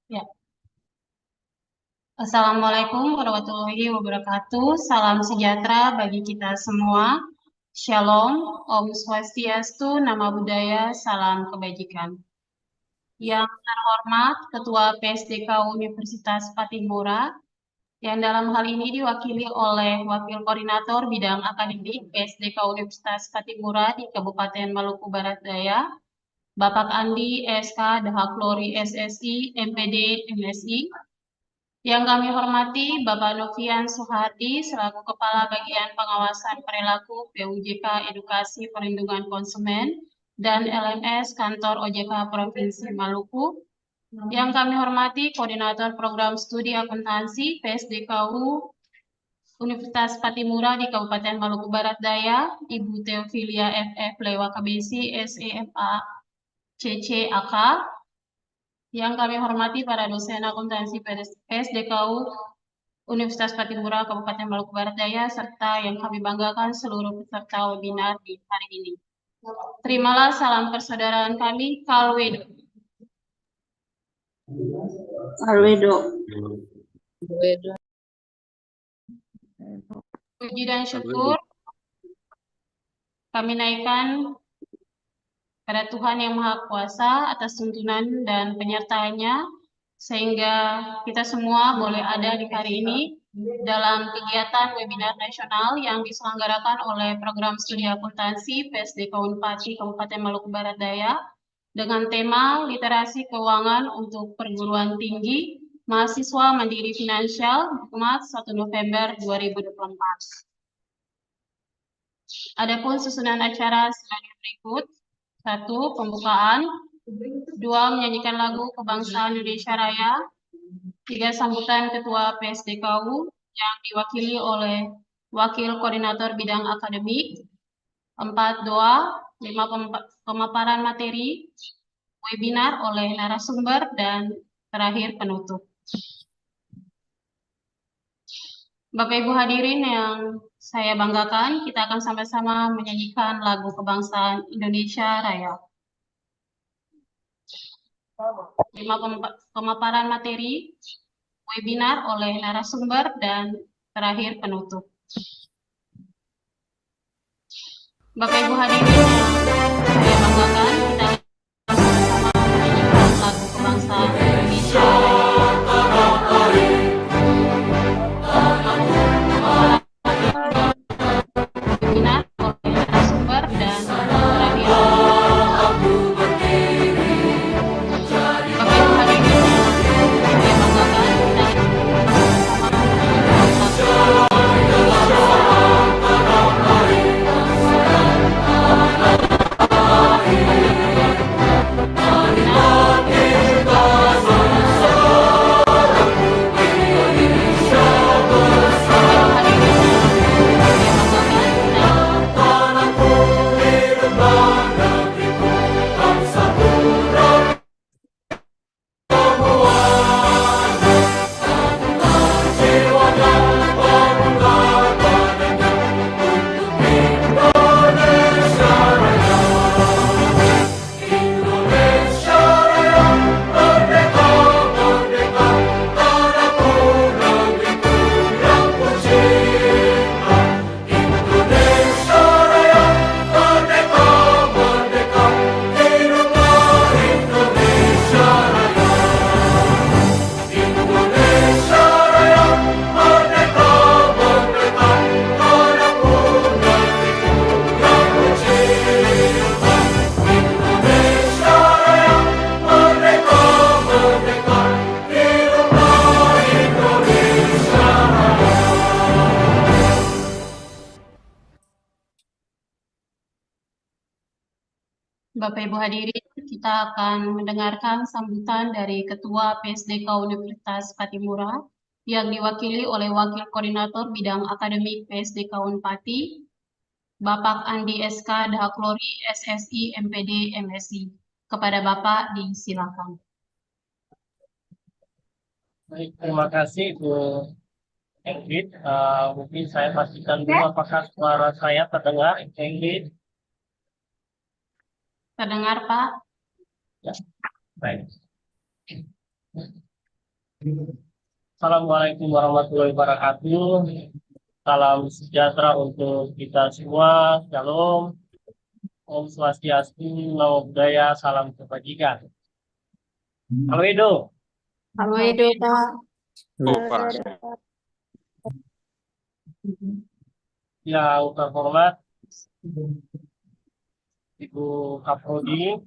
Ya. Assalamualaikum warahmatullahi wabarakatuh. Salam sejahtera bagi kita semua. Shalom, Om Swastiastu, Nama Budaya, Salam Kebajikan. Yang terhormat Ketua PSDK Universitas Patimura, yang dalam hal ini diwakili oleh Wakil Koordinator Bidang Akademik PSDK Universitas Patimura di Kabupaten Maluku Barat Daya, Bapak Andi SK Dahaklori SSI MPD MSI. Yang kami hormati Bapak Novian Suhardi selaku Kepala Bagian Pengawasan Perilaku PUJK Edukasi Perlindungan Konsumen dan LMS Kantor OJK Provinsi Maluku. Yang kami hormati Koordinator Program Studi Akuntansi PSDKU Universitas Patimura di Kabupaten Maluku Barat Daya, Ibu Theophilia FF Lewa KBC SEMA CCAK. Yang kami hormati para dosen akuntansi PSDKU Universitas Patimura Kabupaten Maluku Barat Daya, serta yang kami banggakan seluruh peserta webinar di hari ini. Terimalah salam persaudaraan kami, Kalwedo. Alwedo. Puji dan syukur kami naikkan pada Tuhan Yang Maha Kuasa atas tuntunan dan penyertaannya, sehingga kita semua boleh ada di hari ini dalam kegiatan webinar nasional yang diselenggarakan oleh Program Studi Akuntansi PSDK Unpati Kabupaten Maluku Barat Daya dengan tema Literasi Keuangan untuk Perguruan Tinggi Mahasiswa Mandiri Finansial, Jumat 1 November 2024. Adapun susunan acara sebagai berikut. 1. Pembukaan. 2. Menyanyikan lagu Kebangsaan Indonesia Raya. 3. Sambutan Ketua PSDKU yang diwakili oleh Wakil Koordinator Bidang Akademik. 4. Doa. 5. Pemaparan materi webinar oleh narasumber, dan terakhir penutup. Bapak Ibu hadirin yang saya banggakan, kita akan sama-sama menyanyikan lagu Kebangsaan Indonesia Raya. 5. Pemaparan materi webinar oleh narasumber, dan terakhir penutup. Bapak Ibu hadirin yang saya banggakan, kita sama-sama menyanyikan lagu Kebangsaan Indonesia Raya. Webinar oleh narasumber, dan terakhir Bapak Ibu hadirin yang saya banggakan, kita sama-sama menyanyikan lagu Bapak Ibu hadirin, kita akan mendengarkan sambutan dari Ketua PSDK Universitas Patimura yang diwakili oleh Wakil Koordinator Bidang Akademik PSDK Unpati, Bapak Andi SK Dahaklori SSI MPD MSI. Kepada Bapak disilakan. Baik, terima kasih Bu Ingrid. Mungkin saya pastikan dulu apakah suara saya terdengar, Ingrid? Terdengar, Pak? Ya, baik. Assalamualaikum warahmatullahi wabarakatuh. Salam sejahtera untuk kita semua. Shalom. Om Swastiastu, Namo Buddhaya, salam kebajikan. Halo Edo. Halo Edo, Pak. Lupa. Yang terhormat Ibu Kaprodi,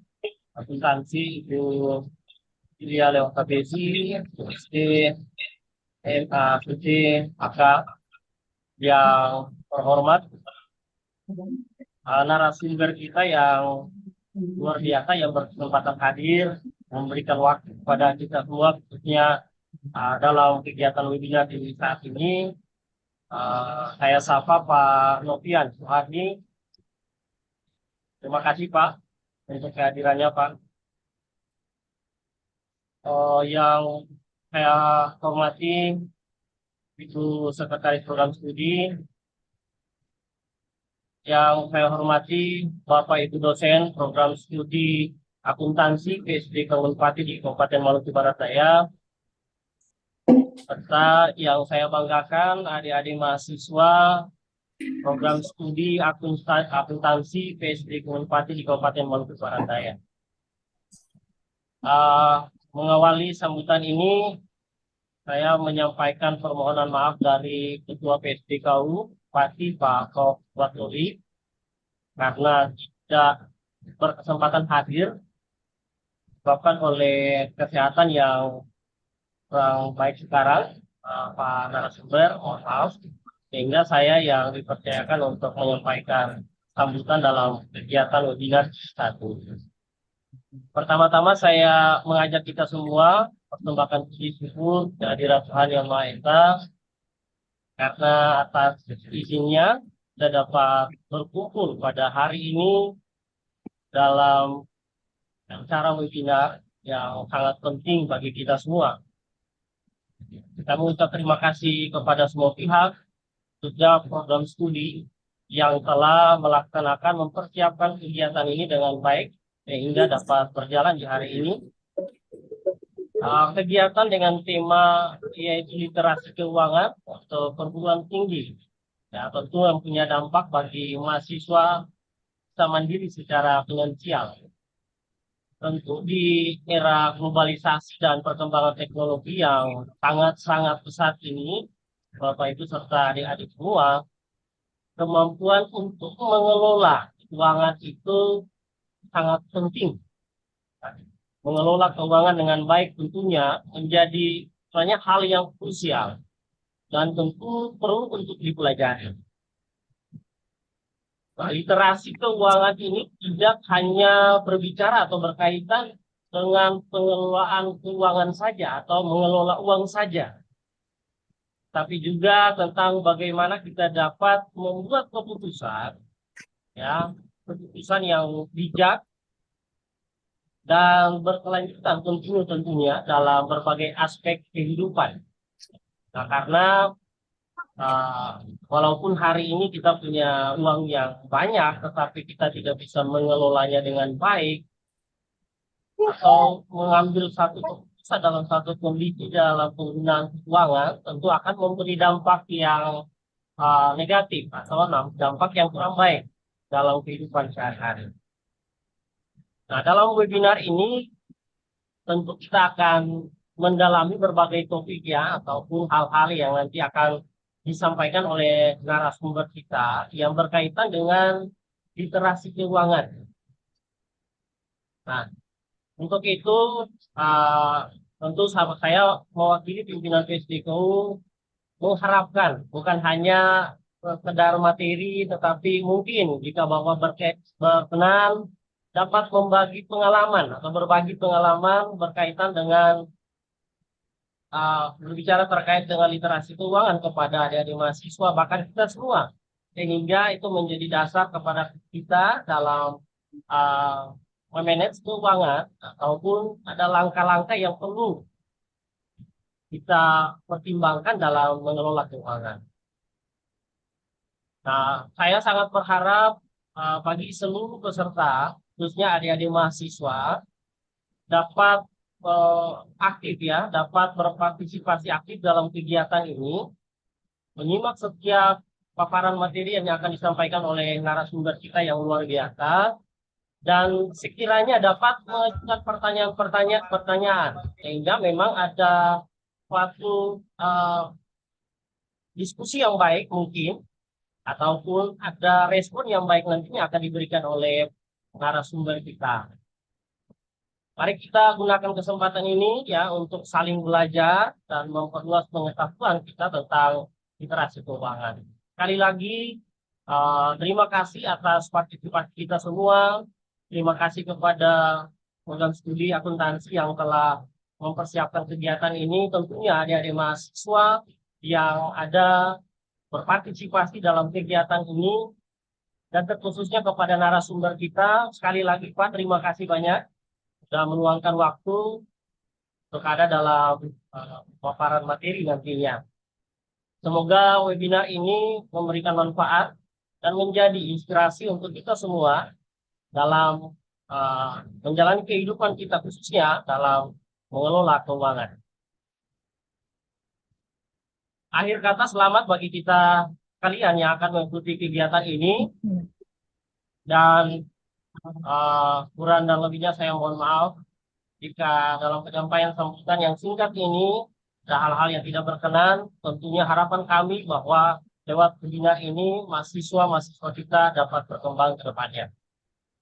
akuntansi Ibu Ilya Lewata Besi, SD, MA, PT, AK, yang terhormat narasumber kita yang luar biasa yang berkesempatan hadir memberikan waktu kepada kita semua khususnya dalam kegiatan webinar di saat ini. Saya sapa Pak Novian Suhardi. Terima kasih Pak untuk kehadirannya Pak. Yang saya hormati Ibu Sekretaris Program Studi, yang saya hormati Bapak Ibu dosen Program Studi Akuntansi PSD Kabupaten di Kabupaten Maluku Barat Daya, serta yang saya banggakan adik-adik mahasiswa Program Studi Akuntansi PSD Kabupaten di Kabupaten Maluku Barat Daya. Mengawali sambutan ini, saya menyampaikan permohonan maaf dari Ketua PSDKU, Bupati Pak Prof. Watoli, karena tidak berkesempatan hadir, disebabkan oleh kesehatan yang kurang baik sekarang, Pak narasumber, mohon maaf, sehingga saya yang dipercayakan untuk menyampaikan sambutan dalam kegiatan webinar satu. Pertama-tama saya mengajak kita semua persembahkan puji syukur kehadirat Tuhan Yang Maha Esa, karena atas izinnya kita dapat berkumpul pada hari ini dalam acara webinar yang sangat penting bagi kita semua. Kita mengucap terima kasih kepada semua pihak, khususnya program studi yang telah melaksanakan mempersiapkan kegiatan ini dengan baik sehingga dapat berjalan di hari ini. Kegiatan dengan tema yaitu literasi keuangan atau perguruan tinggi, ya tentu yang punya dampak bagi mahasiswa bisa mandiri secara finansial. Tentu di era globalisasi dan perkembangan teknologi yang sangat-sangat pesat ini, Bapak Ibu serta adik-adik semua, kemampuan untuk mengelola keuangan itu sangat penting. Mengelola keuangan dengan baik tentunya menjadi banyak hal yang krusial dan tentu perlu untuk dipelajari. Nah, literasi keuangan ini tidak hanya berbicara atau berkaitan dengan pengelolaan keuangan saja atau mengelola uang saja, tapi juga tentang bagaimana kita dapat membuat keputusan, ya, keputusan yang bijak dan berkelanjutan tentunya dalam berbagai aspek kehidupan. Nah, karena walaupun hari ini kita punya uang yang banyak, tetapi kita tidak bisa mengelolanya dengan baik atau mengambil satu keputusan dalam satu kondisi dalam penggunaan keuangan, tentu akan memberi dampak yang negatif atau dampak yang kurang baik dalam kehidupan sehari-hari. Nah, dalam webinar ini tentu kita akan mendalami berbagai topik ya, ataupun hal-hal yang nanti akan disampaikan oleh narasumber kita yang berkaitan dengan literasi keuangan. Nah, untuk itu tentu sahabat saya mewakili pimpinan PSDKU mengharapkan bukan hanya sekedar materi, tetapi mungkin jika Bapak berkenan dapat membagi pengalaman atau berbagi pengalaman berkaitan dengan berbicara terkait dengan literasi keuangan kepada adik-adik mahasiswa, bahkan kita semua, sehingga itu menjadi dasar kepada kita dalam memanage keuangan ataupun ada langkah-langkah yang perlu kita pertimbangkan dalam mengelola keuangan. Nah, saya sangat berharap bagi seluruh peserta, khususnya adik-adik mahasiswa, dapat aktif ya, dapat berpartisipasi aktif dalam kegiatan ini, menyimak setiap paparan materi yang akan disampaikan oleh narasumber kita yang luar biasa, dan sekiranya dapat mengajukan pertanyaan-pertanyaan, sehingga memang ada suatu diskusi yang baik mungkin, ataupun ada respon yang baik nantinya akan diberikan oleh narasumber kita. Mari kita gunakan kesempatan ini ya untuk saling belajar dan memperluas pengetahuan kita tentang literasi keuangan. Sekali lagi, terima kasih atas partisipasi kita semua. Terima kasih kepada program studi akuntansi yang telah mempersiapkan kegiatan ini. Tentunya adik-adik mahasiswa yang ada berpartisipasi dalam kegiatan ini, dan terkhususnya kepada narasumber kita. Sekali lagi Pak, terima kasih banyak sudah meluangkan waktu untuk ada dalam paparan materi nantinya. Semoga webinar ini memberikan manfaat dan menjadi inspirasi untuk kita semua dalam menjalani kehidupan kita, khususnya dalam mengelola keuangan. Akhir kata, selamat bagi kita kalian yang akan mengikuti kegiatan ini, dan kurang dan lebihnya saya mohon maaf jika dalam penyampaian sambutan yang singkat ini ada hal-hal yang tidak berkenan. Tentunya harapan kami bahwa lewat webinar ini mahasiswa kita dapat berkembang ke depannya.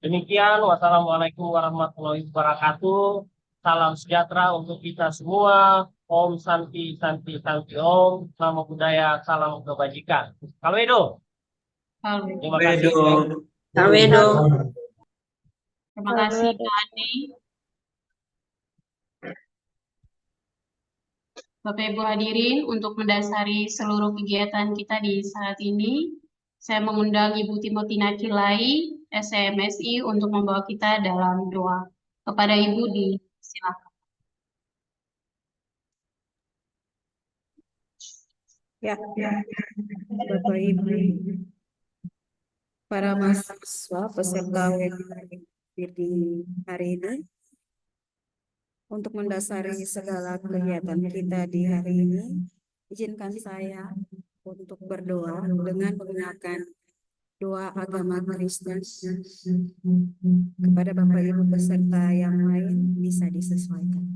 Demikian, wassalamualaikum warahmatullahi wabarakatuh. Salam sejahtera untuk kita semua. Om Santi Santi Santi Om. Namo Buddhaya, salam kebajikan. Kalwedo. Terima kasih. Kalwedo. Terima kasih Kak Andi. Bapak Ibu hadirin, untuk mendasari seluruh kegiatan kita di saat ini, saya mengundang Ibu Timotina Kilai, SMSI, untuk membawa kita dalam doa. Kepada Ibu disilakan. Ya, Bapak Ibu, para mahasiswa peserta webinar di hari ini, untuk mendasari segala kegiatan kita di hari ini, izinkan saya untuk berdoa dengan menggunakan doa agama Kristen. Kepada Bapak Ibu peserta yang lain bisa disesuaikan.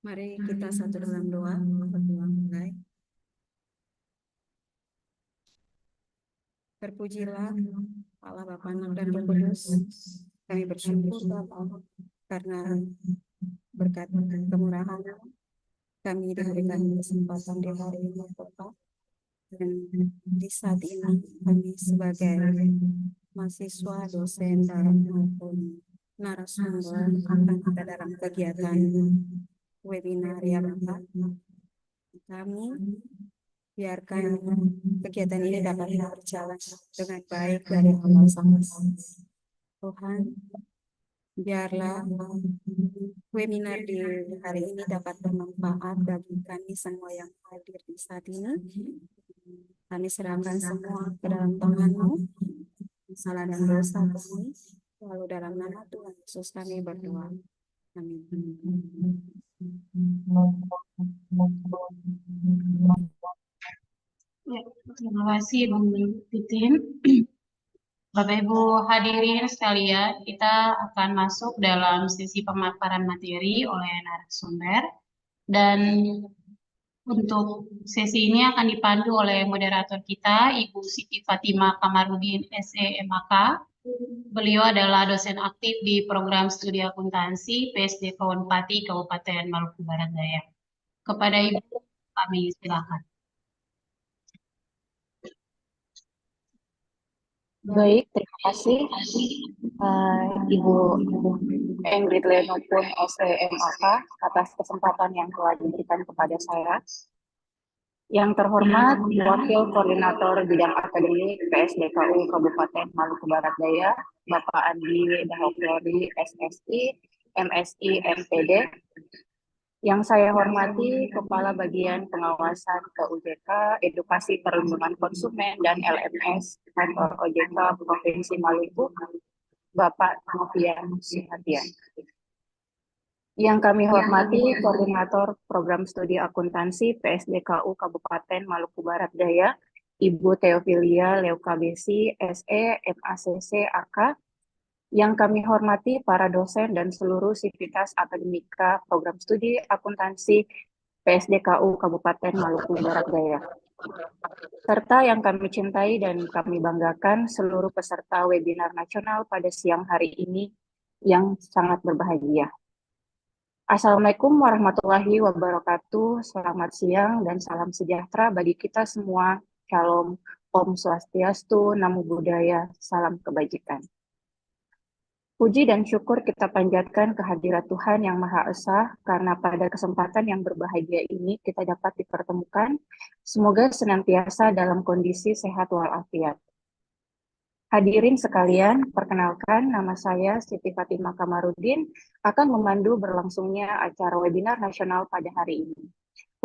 Mari kita satu dalam doa, berdoa mulai. Terpujilah Allah Bapa, Anak dan Roh Kudus. Kami bersyukur Bapa karena berkat kemurahan kami diberikan kesempatan di hari ini Bapak. Dan di saat ini kami sebagai mahasiswa, dosen, dan maupun narasumber akan ada dalam kegiatan webinar ya Bapak. Kami biarkan kegiatan ini dapat berjalan dengan baik dari awal sampai akhir. Tuhan, biarlah webinar di hari ini dapat bermanfaat bagi kami semua yang hadir di saat ini. Kami serahkan semua ke dalam tangan-Mu, salah dan dosa kami, lalu dalam nama Tuhan Yesus kami berdoa. Amin. Ya, terima kasih Bang Titin. Bapak Ibu hadirin sekalian, kita akan masuk dalam sesi pemaparan materi oleh narasumber, dan untuk sesi ini akan dipandu oleh moderator kita, Ibu Siti Fatimah Kamarudin, SEMAK. Beliau adalah dosen aktif di program studi akuntansi PSD Kaunpati Kabupaten Maluku Barat Daya. Kepada Ibu, kami silakan. Baik, terima kasih Ibu Ingrid Leno pun SEMAK atas kesempatan yang telah diberikan kepada saya. Yang terhormat Wakil Koordinator Bidang Akademik PSDKU Kabupaten Maluku Barat Daya, Bapak Andi Dahoklori SSI, MSI, MPD. Yang saya hormati Kepala Bagian Pengawasan KUJK, Edukasi Perlindungan Konsumen dan LMS Kantor OJK Provinsi Maluku, Bapak Novian Suhadian. Yang kami hormati Koordinator Program Studi Akuntansi PSDKU Kabupaten Maluku Barat Daya, Ibu Theophilia Leukabesi, SE, MACC, AK. Yang kami hormati para dosen dan seluruh sivitas akademika Program Studi Akuntansi PSDKU Kabupaten Maluku Barat Daya. Serta yang kami cintai dan kami banggakan seluruh peserta webinar nasional pada siang hari ini yang sangat berbahagia. Assalamualaikum warahmatullahi wabarakatuh. Selamat siang dan salam sejahtera bagi kita semua. Shalom, Om Swastiastu, Namo Buddhaya, salam kebajikan. Puji dan syukur kita panjatkan kehadirat Tuhan Yang Maha Esa karena pada kesempatan yang berbahagia ini kita dapat dipertemukan. Semoga senantiasa dalam kondisi sehat walafiat. Hadirin sekalian, perkenalkan nama saya Siti Fatimah Kamarudin akan memandu berlangsungnya acara webinar nasional pada hari ini.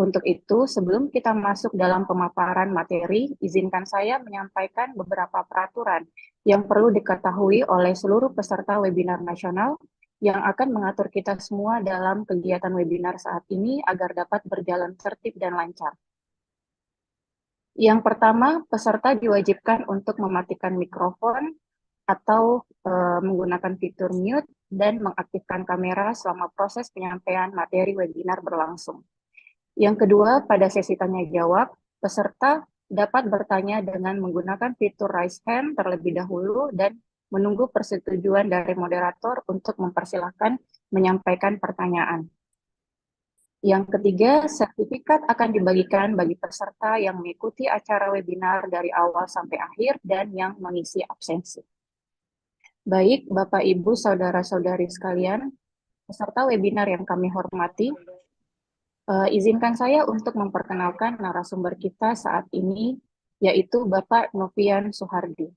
Untuk itu, sebelum kita masuk dalam pemaparan materi, izinkan saya menyampaikan beberapa peraturan yang perlu diketahui oleh seluruh peserta webinar nasional yang akan mengatur kita semua dalam kegiatan webinar saat ini agar dapat berjalan tertib dan lancar. Yang pertama, peserta diwajibkan untuk mematikan mikrofon atau menggunakan fitur mute dan mengaktifkan kamera selama proses penyampaian materi webinar berlangsung. Yang kedua, pada sesi tanya jawab, peserta dapat bertanya dengan menggunakan fitur raise hand terlebih dahulu dan menunggu persetujuan dari moderator untuk mempersilahkan menyampaikan pertanyaan. Yang ketiga, sertifikat akan dibagikan bagi peserta yang mengikuti acara webinar dari awal sampai akhir dan yang mengisi absensi. Baik, Bapak, Ibu, Saudara-saudari sekalian, peserta webinar yang kami hormati, izinkan saya untuk memperkenalkan narasumber kita saat ini, yaitu Bapak Novian Suhardi.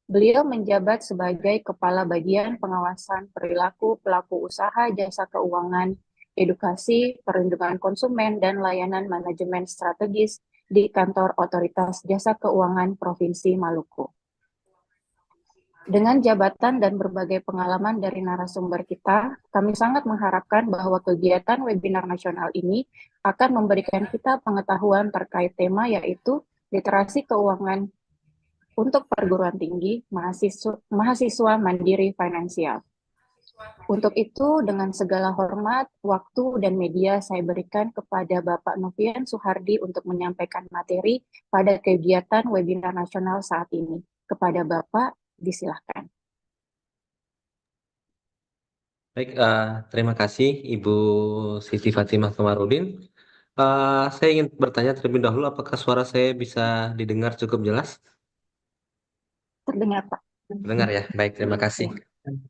Beliau menjabat sebagai Kepala Bagian Pengawasan Perilaku Pelaku Usaha Jasa Keuangan, Edukasi, Perlindungan Konsumen, dan Layanan Manajemen Strategis di Kantor Otoritas Jasa Keuangan Provinsi Maluku. Dengan jabatan dan berbagai pengalaman dari narasumber kita, kami sangat mengharapkan bahwa kegiatan webinar nasional ini akan memberikan kita pengetahuan terkait tema yaitu literasi keuangan untuk perguruan tinggi mahasiswa mandiri finansial. Untuk itu, dengan segala hormat, waktu, dan media saya berikan kepada Bapak Novian Suhardi untuk menyampaikan materi pada kegiatan webinar nasional saat ini. Kepada Bapak, disilahkan. Baik, terima kasih Ibu Siti Fatimah Kamarudin. Saya ingin bertanya terlebih dahulu, apakah suara saya bisa didengar cukup jelas? Terdengar, Pak. Dengar ya, baik, terima kasih.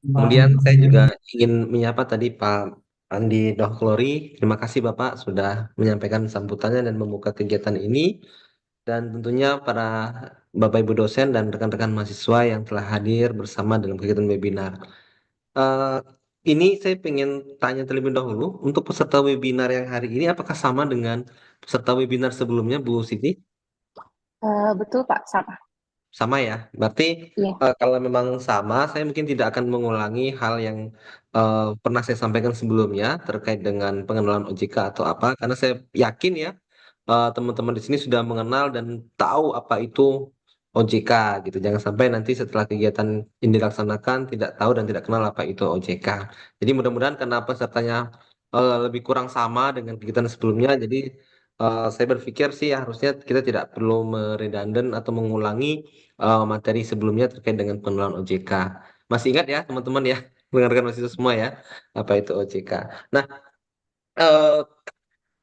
Kemudian saya juga ingin menyapa tadi Pak Andi Dohklori. Terima kasih Bapak sudah menyampaikan sambutannya dan membuka kegiatan ini. Dan tentunya para Bapak Ibu dosen dan rekan-rekan mahasiswa yang telah hadir bersama dalam kegiatan webinar. Eh, ini saya pengen tanya terlebih dahulu, untuk peserta webinar yang hari ini apakah sama dengan peserta webinar sebelumnya, Bu Siti? Betul, Pak, sama. Sama ya, berarti Iya. kalau memang sama, saya mungkin tidak akan mengulangi hal yang pernah saya sampaikan sebelumnya terkait dengan pengenalan OJK atau apa, karena saya yakin ya teman-teman di sini sudah mengenal dan tahu apa itu OJK gitu. Jangan sampai nanti setelah kegiatan ini dilaksanakan tidak tahu dan tidak kenal apa itu OJK. Jadi mudah-mudahan karena pesertanya lebih kurang sama dengan kegiatan sebelumnya, jadi saya berpikir sih harusnya kita tidak perlu meredundant atau mengulangi materi sebelumnya terkait dengan pengenalan OJK. Masih ingat ya teman-teman ya, mendengarkan mahasiswa semua ya, apa itu OJK. Nah, eh,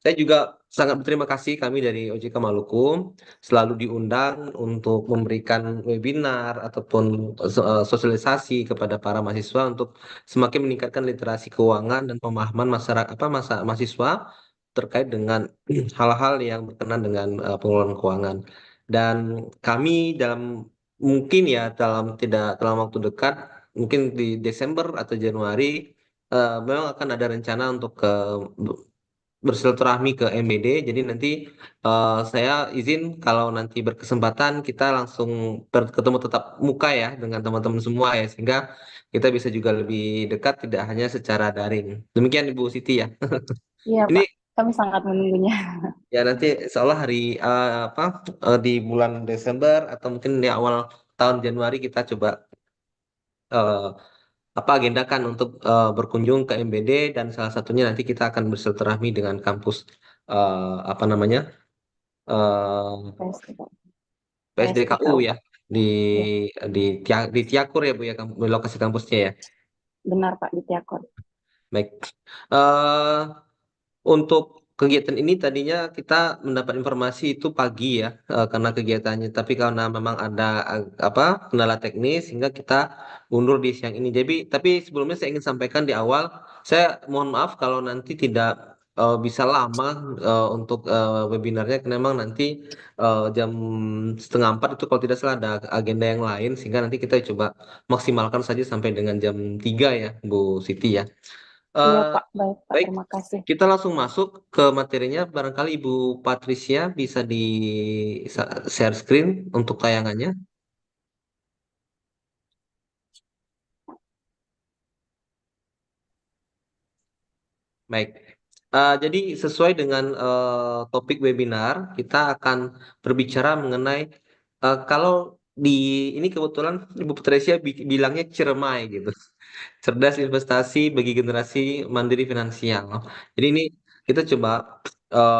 saya juga sangat berterima kasih kami dari OJK Maluku selalu diundang untuk memberikan webinar ataupun sosialisasi kepada para mahasiswa untuk semakin meningkatkan literasi keuangan dan pemahaman masyarakat mahasiswa terkait dengan hal-hal yang berkenaan dengan pengelolaan keuangan. Dan kami mungkin ya dalam waktu dekat, mungkin di Desember atau Januari memang akan ada rencana untuk bersilaturahmi ke MBD. Jadi nanti saya izin kalau nanti berkesempatan kita langsung ketemu tetap muka ya dengan teman-teman semua ya, sehingga kita bisa juga lebih dekat tidak hanya secara daring. Demikian Ibu Siti ya. Iya, Ini Pak. Kami sangat menunggunya. ya nanti seolah hari apa di bulan Desember atau mungkin di awal tahun Januari kita coba eh, apa agendakan untuk berkunjung ke MBD, dan salah satunya nanti kita akan bersilaturahmi dengan kampus apa namanya eh, PSDK. PSDKU PSDKU. ya di Iya, di Tiakur ya Bu ya, lokasi kampusnya ya. benar Pak, di Tiakor. Baik. Eh, Untuk kegiatan ini tadinya kita mendapat informasi itu pagi ya, karena kegiatannya. Tapi karena memang ada apa kendala teknis, sehingga kita undur di siang ini. Jadi, tapi sebelumnya saya ingin sampaikan di awal, saya mohon maaf kalau nanti tidak bisa lama untuk webinarnya, karena memang nanti jam setengah 4 itu kalau tidak salah ada agenda yang lain, sehingga nanti kita coba maksimalkan saja sampai dengan jam 3 ya, Bu Siti ya. Iya Eh, Pak, baik Pak, Baik, terima kasih. kita langsung masuk ke materinya. Barangkali Ibu Patricia bisa di share screen untuk tayangannya. Baik. Jadi sesuai dengan topik webinar, kita akan berbicara mengenai kalau di ini kebetulan Ibu Patricia bilangnya cermai gitu. Cerdas investasi bagi generasi mandiri finansial. Jadi ini kita coba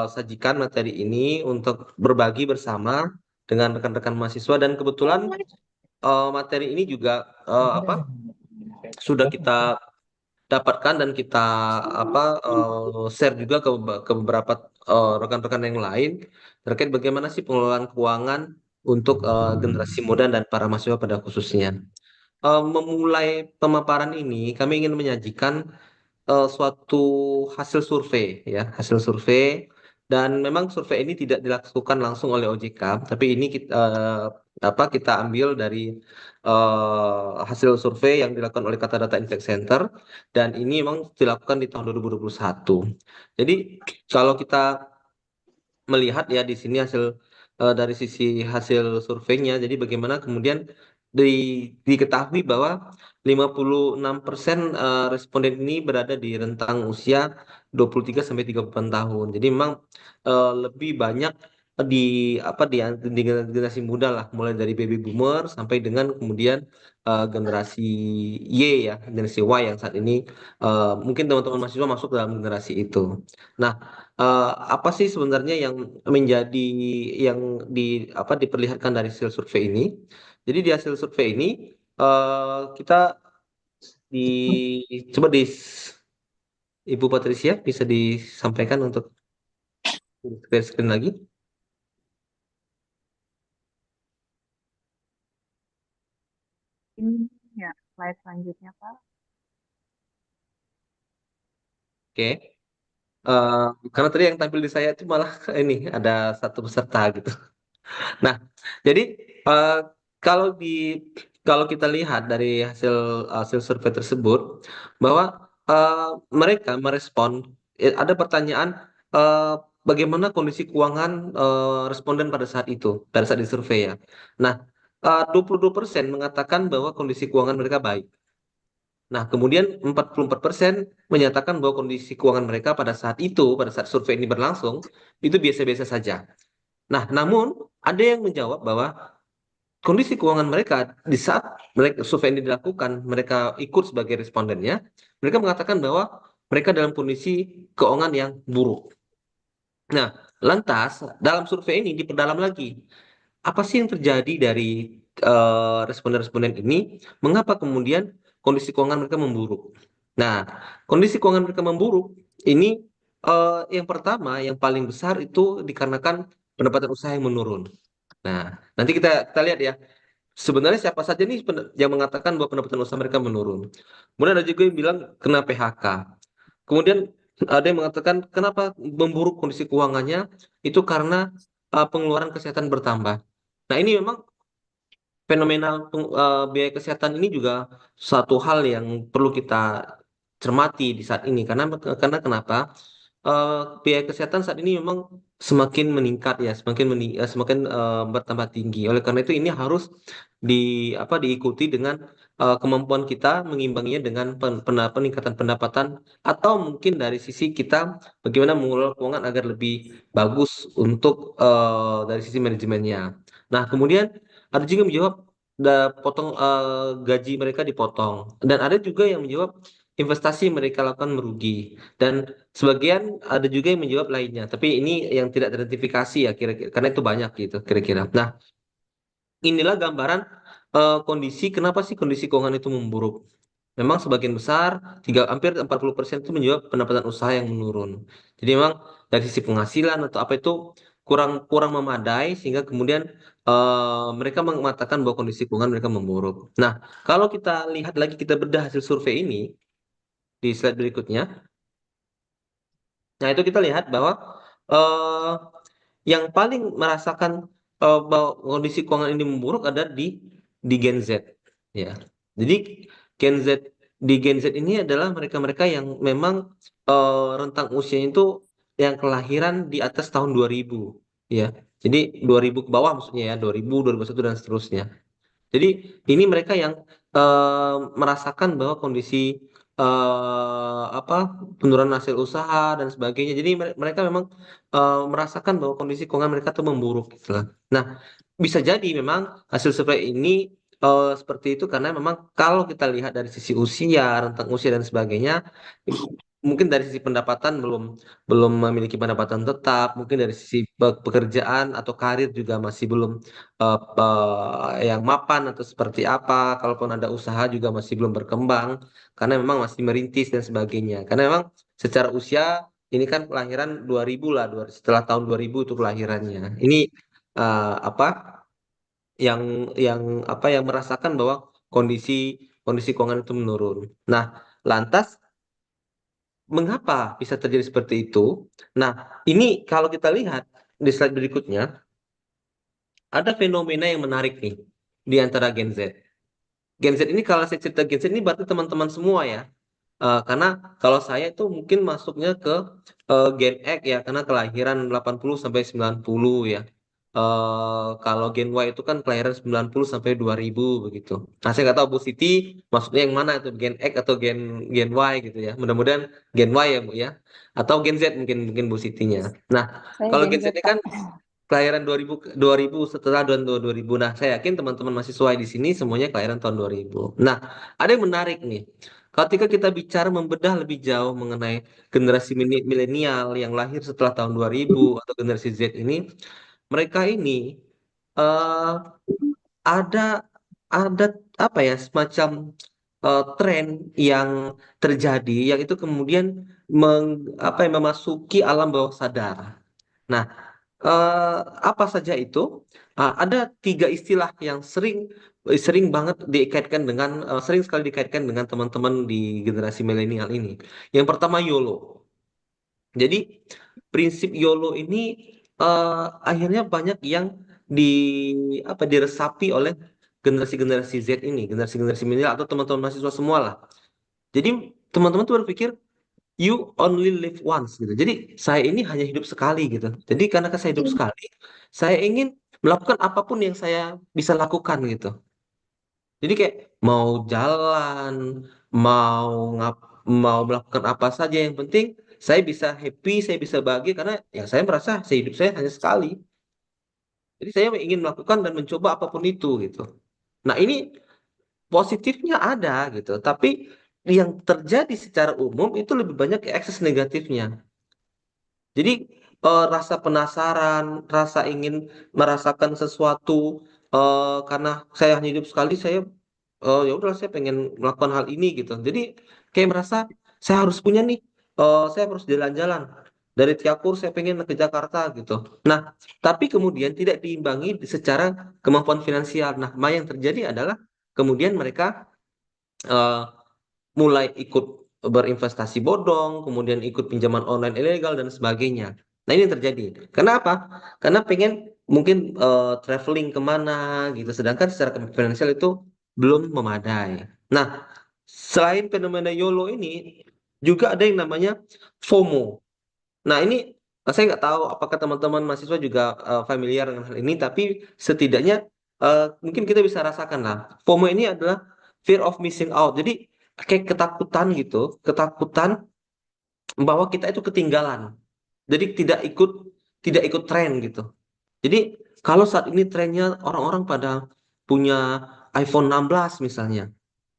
sajikan materi ini untuk berbagi bersama dengan rekan-rekan mahasiswa, dan kebetulan materi ini juga apa sudah kita dapatkan dan kita apa share juga ke beberapa rekan-rekan yang lain terkait bagaimana sih pengelolaan keuangan untuk generasi muda dan para mahasiswa pada khususnya. Memulai pemaparan ini, kami ingin menyajikan suatu hasil survei ya, hasil survei, dan memang survei ini tidak dilakukan langsung oleh OJK, tapi ini apa kita ambil dari hasil survei yang dilakukan oleh Kata Data Impact Center, dan ini memang dilakukan di tahun 2021. Jadi kalau kita melihat ya di sini hasil dari sisi hasil surveinya. Jadi bagaimana kemudian di, diketahui bahwa 56% responden ini berada di rentang usia 23 sampai 38 tahun. Jadi memang lebih banyak di apa di generasi muda lah, mulai dari baby boomer sampai dengan kemudian generasi Y ya, generasi Y yang saat ini mungkin teman-teman mahasiswa masuk dalam generasi itu. Nah, apa sih sebenarnya yang menjadi yang di apa diperlihatkan dari hasil survei ini? Jadi di hasil survei ini kita di coba di Ibu Patricia bisa disampaikan untuk screen lagi. Ini ya, slide selanjutnya Pak. Oke. Eh, karena tadi yang tampil di saya itu malah ini ada satu peserta gitu. Nah, jadi eh, kalau di kalau kita lihat dari hasil hasil survei tersebut bahwa eh, mereka merespon ada pertanyaan eh, bagaimana kondisi keuangan responden pada saat itu, pada saat disurvei ya. Nah, 22% mengatakan bahwa kondisi keuangan mereka baik. Nah, kemudian 44% menyatakan bahwa kondisi keuangan mereka pada saat itu, pada saat survei ini berlangsung, itu biasa-biasa saja. Nah, namun ada yang menjawab bahwa kondisi keuangan mereka di saat mereka survei ini dilakukan, mereka ikut sebagai respondennya, mereka mengatakan bahwa mereka dalam kondisi keuangan yang buruk. Nah, lantas dalam survei ini diperdalam lagi, apa sih yang terjadi dari responden-responden ini? Mengapa kemudian kondisi keuangan mereka memburuk? Nah, kondisi keuangan mereka memburuk ini yang pertama, yang paling besar itu dikarenakan pendapatan usaha yang menurun. Nah, nanti kita lihat ya. Sebenarnya siapa saja nih yang mengatakan bahwa pendapatan usaha mereka menurun. Kemudian ada juga yang bilang kena PHK. Kemudian ada yang mengatakan kenapa memburuk kondisi keuangannya itu karena pengeluaran kesehatan bertambah. Nah, ini memang fenomena biaya kesehatan ini juga satu hal yang perlu kita cermati di saat ini, karena kenapa? biaya kesehatan saat ini memang semakin meningkat ya, semakin bertambah tinggi. Oleh karena itu ini harus diikuti dengan kemampuan kita mengimbanginya dengan peningkatan pendapatan atau mungkin dari sisi kita bagaimana mengelola keuangan agar lebih bagus untuk dari sisi manajemennya. Nah, kemudian ada juga yang menjawab gaji mereka dipotong dan ada juga yang menjawab investasi mereka lakukan merugi dan sebagian ada juga yang menjawab lainnya, tapi ini yang tidak teridentifikasi ya kira-kira karena itu banyak gitu kira-kira. Nah, inilah gambaran kondisi kenapa sih kondisi keuangan itu memburuk. Memang sebagian besar, hampir 40% itu menjawab pendapatan usaha yang menurun. Jadi memang dari sisi penghasilan atau apa itu kurang kurang memadai sehingga kemudian mereka mengatakan bahwa kondisi keuangan mereka memburuk. Nah, kalau kita lihat lagi kita bedah hasil survei ini di slide berikutnya. Nah, itu kita lihat bahwa eh, yang paling merasakan bahwa kondisi keuangan ini memburuk ada di Gen Z, ya. Jadi Gen Z ini adalah mereka-mereka yang memang rentang usianya itu yang kelahiran di atas tahun 2000, ya. Jadi 2000 ke bawah maksudnya ya, 2000, 2001 dan seterusnya. Jadi ini mereka yang merasakan bahwa kondisi apa penurunan hasil usaha dan sebagainya. Jadi mereka memang merasakan bahwa kondisi keuangan mereka tuh memburuk gitu lah. Nah, bisa jadi memang hasil survei ini seperti itu karena memang kalau kita lihat dari sisi usia, rentang usia dan sebagainya, mungkin dari sisi pendapatan belum belum memiliki pendapatan tetap, mungkin dari sisi pekerjaan atau karir juga masih belum yang mapan atau seperti apa. Kalaupun ada usaha juga masih belum berkembang karena memang masih merintis dan sebagainya. Karena memang secara usia ini kan kelahiran 2000 lah, setelah tahun 2000 itu kelahirannya. Ini apa yang yang merasakan bahwa kondisi kondisi keuangan itu menurun. Nah, lantas mengapa bisa terjadi seperti itu? Nah, ini kalau kita lihat di slide berikutnya, ada fenomena yang menarik nih di antara Gen Z. Gen Z ini kalau saya cerita Gen Z ini berarti teman-teman semua ya. Karena kalau saya itu mungkin masuknya ke Gen X ya, karena kelahiran 80 sampai 90 ya. Kalau Gen Y itu kan kelahiran 90 sampai 2000 begitu. Nah, saya nggak tahu Bu Siti maksudnya yang mana itu Gen X atau Gen Gen Y gitu ya. Mudah-mudahan Gen Y ya Bu ya. Atau Gen Z mungkin mungkin Bu Sitinya. Nah, Saya kalau Gen Gen Z Z, ini Pak. kan kelahiran 2000 setelah tahun 2000. Nah, saya yakin teman-teman mahasiswa di sini semuanya kelahiran tahun 2000. Nah, ada yang menarik nih. Ketika kita bicara membedah lebih jauh mengenai generasi milenial yang lahir setelah tahun 2000 atau generasi Z ini, mereka ini eh, ada ada apa ya semacam tren yang terjadi yang itu kemudian memasuki alam bawah sadar. Nah, eh, apa saja itu? Ada tiga istilah yang sering banget dikaitkan dengan sering sekali dikaitkan dengan teman-teman di generasi milenial ini. Yang pertama YOLO. Jadi prinsip YOLO ini akhirnya banyak yang di diresapi oleh generasi-generasi Z ini, generasi-generasi milenial atau teman-teman mahasiswa semua lah. Jadi teman-teman tuh berpikir you only live once gitu. Jadi saya ini hanya hidup sekali gitu. Jadi karena saya hidup sekali, saya ingin melakukan apapun yang saya bisa lakukan gitu. Jadi kayak mau jalan, mau ngap, mau melakukan apa saja yang penting saya bisa happy, saya bisa bahagia karena ya saya merasa saya hidup saya hanya sekali. Jadi saya ingin melakukan dan mencoba apapun itu gitu. Nah, ini positifnya ada gitu, tapi yang terjadi secara umum itu lebih banyak ke ekses negatifnya. Jadi rasa penasaran, rasa ingin merasakan sesuatu karena saya hanya hidup sekali, saya ya udah saya pengen melakukan hal ini gitu. Jadi kayak merasa saya harus punya nih, saya harus jalan-jalan. Dari Tiakur saya pengen ke Jakarta gitu. Nah, tapi kemudian tidak diimbangi secara kemampuan finansial. Nah, yang terjadi adalah kemudian mereka eh, mulai ikut berinvestasi bodong, kemudian ikut pinjaman online ilegal dan sebagainya. Nah, ini yang terjadi. Kenapa? Karena pengen mungkin traveling kemana gitu, sedangkan secara finansial itu belum memadai. Nah, selain fenomena YOLO ini, juga ada yang namanya FOMO. Nah, ini saya nggak tahu apakah teman-teman mahasiswa juga familiar dengan hal ini, tapi setidaknya mungkin kita bisa rasakan lah. FOMO ini adalah fear of missing out. Jadi kayak ketakutan gitu, ketakutan bahwa kita itu ketinggalan. Jadi tidak ikut tren gitu. Jadi kalau saat ini trennya orang-orang pada punya iPhone 16 misalnya,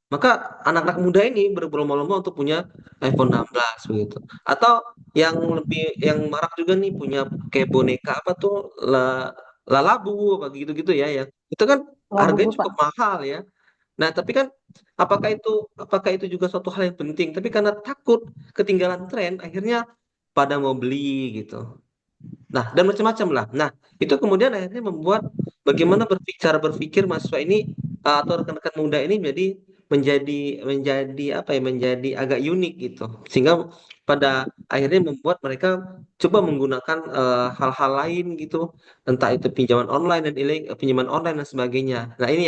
maka anak-anak muda ini berlomba-lomba untuk punya iPhone 16 begitu. Atau yang marak juga nih punya kayak boneka apa tuh Lalabu apa gitu-gitu ya yang itu kan Labu, harganya Pak. cukup mahal ya. Nah, tapi kan apakah itu juga suatu hal yang penting? Tapi karena takut ketinggalan tren, akhirnya pada mau beli gitu. Nah, dan macam-macam lah. Nah, itu kemudian akhirnya membuat bagaimana cara berpikir mahasiswa ini atau rekan-rekan muda ini menjadi menjadi apa ya, menjadi agak unik gitu. Sehingga pada akhirnya membuat mereka coba menggunakan hal-hal lain gitu, entah itu pinjaman online dan pinjaman online dan sebagainya. Nah, ini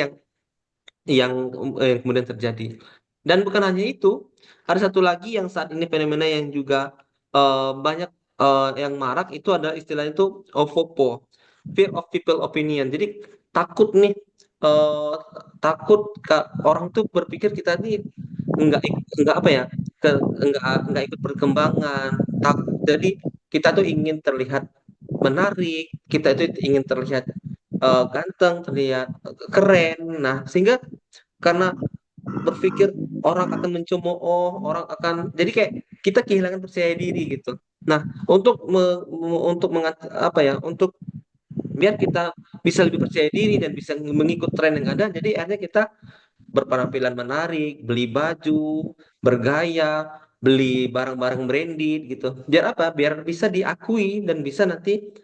yang kemudian terjadi. Dan bukan hanya itu, ada satu lagi yang saat ini fenomena yang juga banyak yang marak itu adalah istilahnya itu FOPO, fear of people opinion. Jadi takut nih, eh, takut orang tuh berpikir kita nih nggak apa ya, nggak ikut perkembangan. Jadi kita tuh ingin terlihat menarik, kita itu ingin terlihat ganteng, terlihat keren. Nah, sehingga karena berpikir orang akan mencemooh, orang akan jadi kayak kita kehilangan percaya diri gitu. Nah, apa ya, untuk biar kita bisa lebih percaya diri dan bisa mengikut tren yang ada, jadi akhirnya kita berpenampilan menarik, beli baju, bergaya, beli barang-barang branded gitu. Biar apa? Biar bisa diakui dan bisa nanti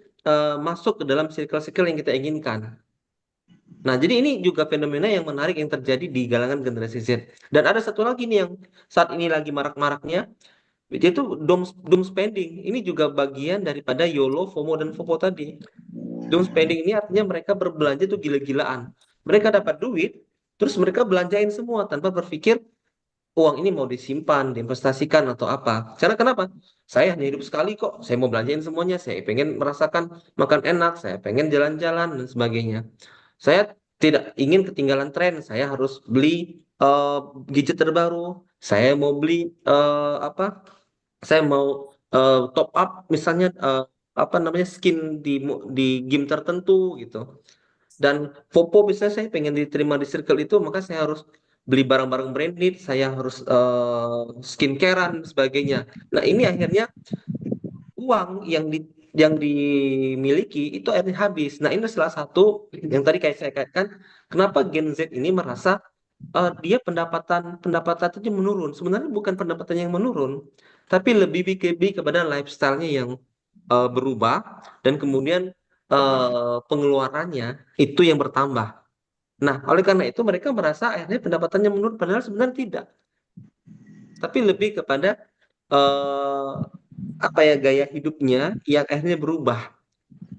masuk ke dalam circle-circle yang kita inginkan. Nah, jadi ini juga fenomena yang menarik yang terjadi di kalangan generasi Z. Dan ada satu lagi nih yang saat ini lagi marak-maraknya, yaitu doom spending. Ini juga bagian daripada YOLO, FOMO, dan FOPO tadi. Doom spending ini artinya mereka berbelanja tuh gila-gilaan. Mereka dapat duit, terus mereka belanjain semua tanpa berpikir uang ini mau disimpan, diinvestasikan atau apa. Karena kenapa? Saya hanya hidup sekali kok. Saya mau belanjain semuanya. Saya pengen merasakan makan enak, saya pengen jalan-jalan dan sebagainya. Saya tidak ingin ketinggalan tren. Saya harus beli eh, gadget terbaru. Saya mau beli apa? Saya mau top up misalnya apa namanya skin di game tertentu gitu. Dan Popo misalnya saya pengen diterima di circle itu, maka saya harus beli barang-barang branded, saya harus skincarean dan sebagainya. Nah, ini akhirnya uang yang dimiliki itu akhirnya habis. Nah, ini salah satu yang tadi kayak saya katakan, kenapa Gen Z ini merasa dia pendapatan itu menurun. Sebenarnya bukan pendapatan yang menurun, tapi lebih kepada lifestyle-nya yang berubah dan kemudian pengeluarannya itu yang bertambah. Nah, oleh karena itu mereka merasa akhirnya pendapatannya menurun, padahal sebenarnya tidak. Tapi lebih kepada eh, apa ya, gaya hidupnya yang akhirnya berubah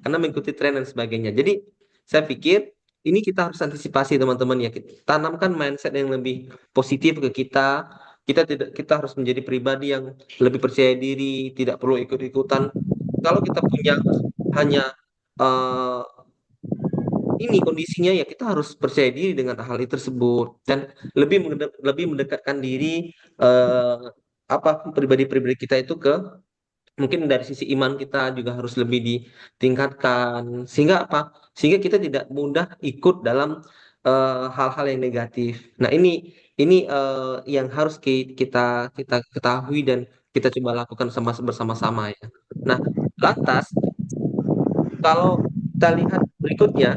karena mengikuti tren dan sebagainya. Jadi saya pikir ini kita harus antisipasi teman-teman ya. Kita tanamkan mindset yang lebih positif ke kita. Kita harus menjadi pribadi yang lebih percaya diri, tidak perlu ikut-ikutan. Kalau kita punya hanya eh, ini kondisinya ya kita harus percaya diri dengan hal itu tersebut dan lebih mendekatkan diri eh, apa pribadi-pribadi kita itu ke mungkin dari sisi iman kita juga harus lebih ditingkatkan sehingga apa? Sehingga kita tidak mudah ikut dalam hal-hal yang negatif. Nah, ini yang harus kita kita ketahui dan kita coba lakukan bersama-sama ya. Nah, lantas kalau kita lihat berikutnya,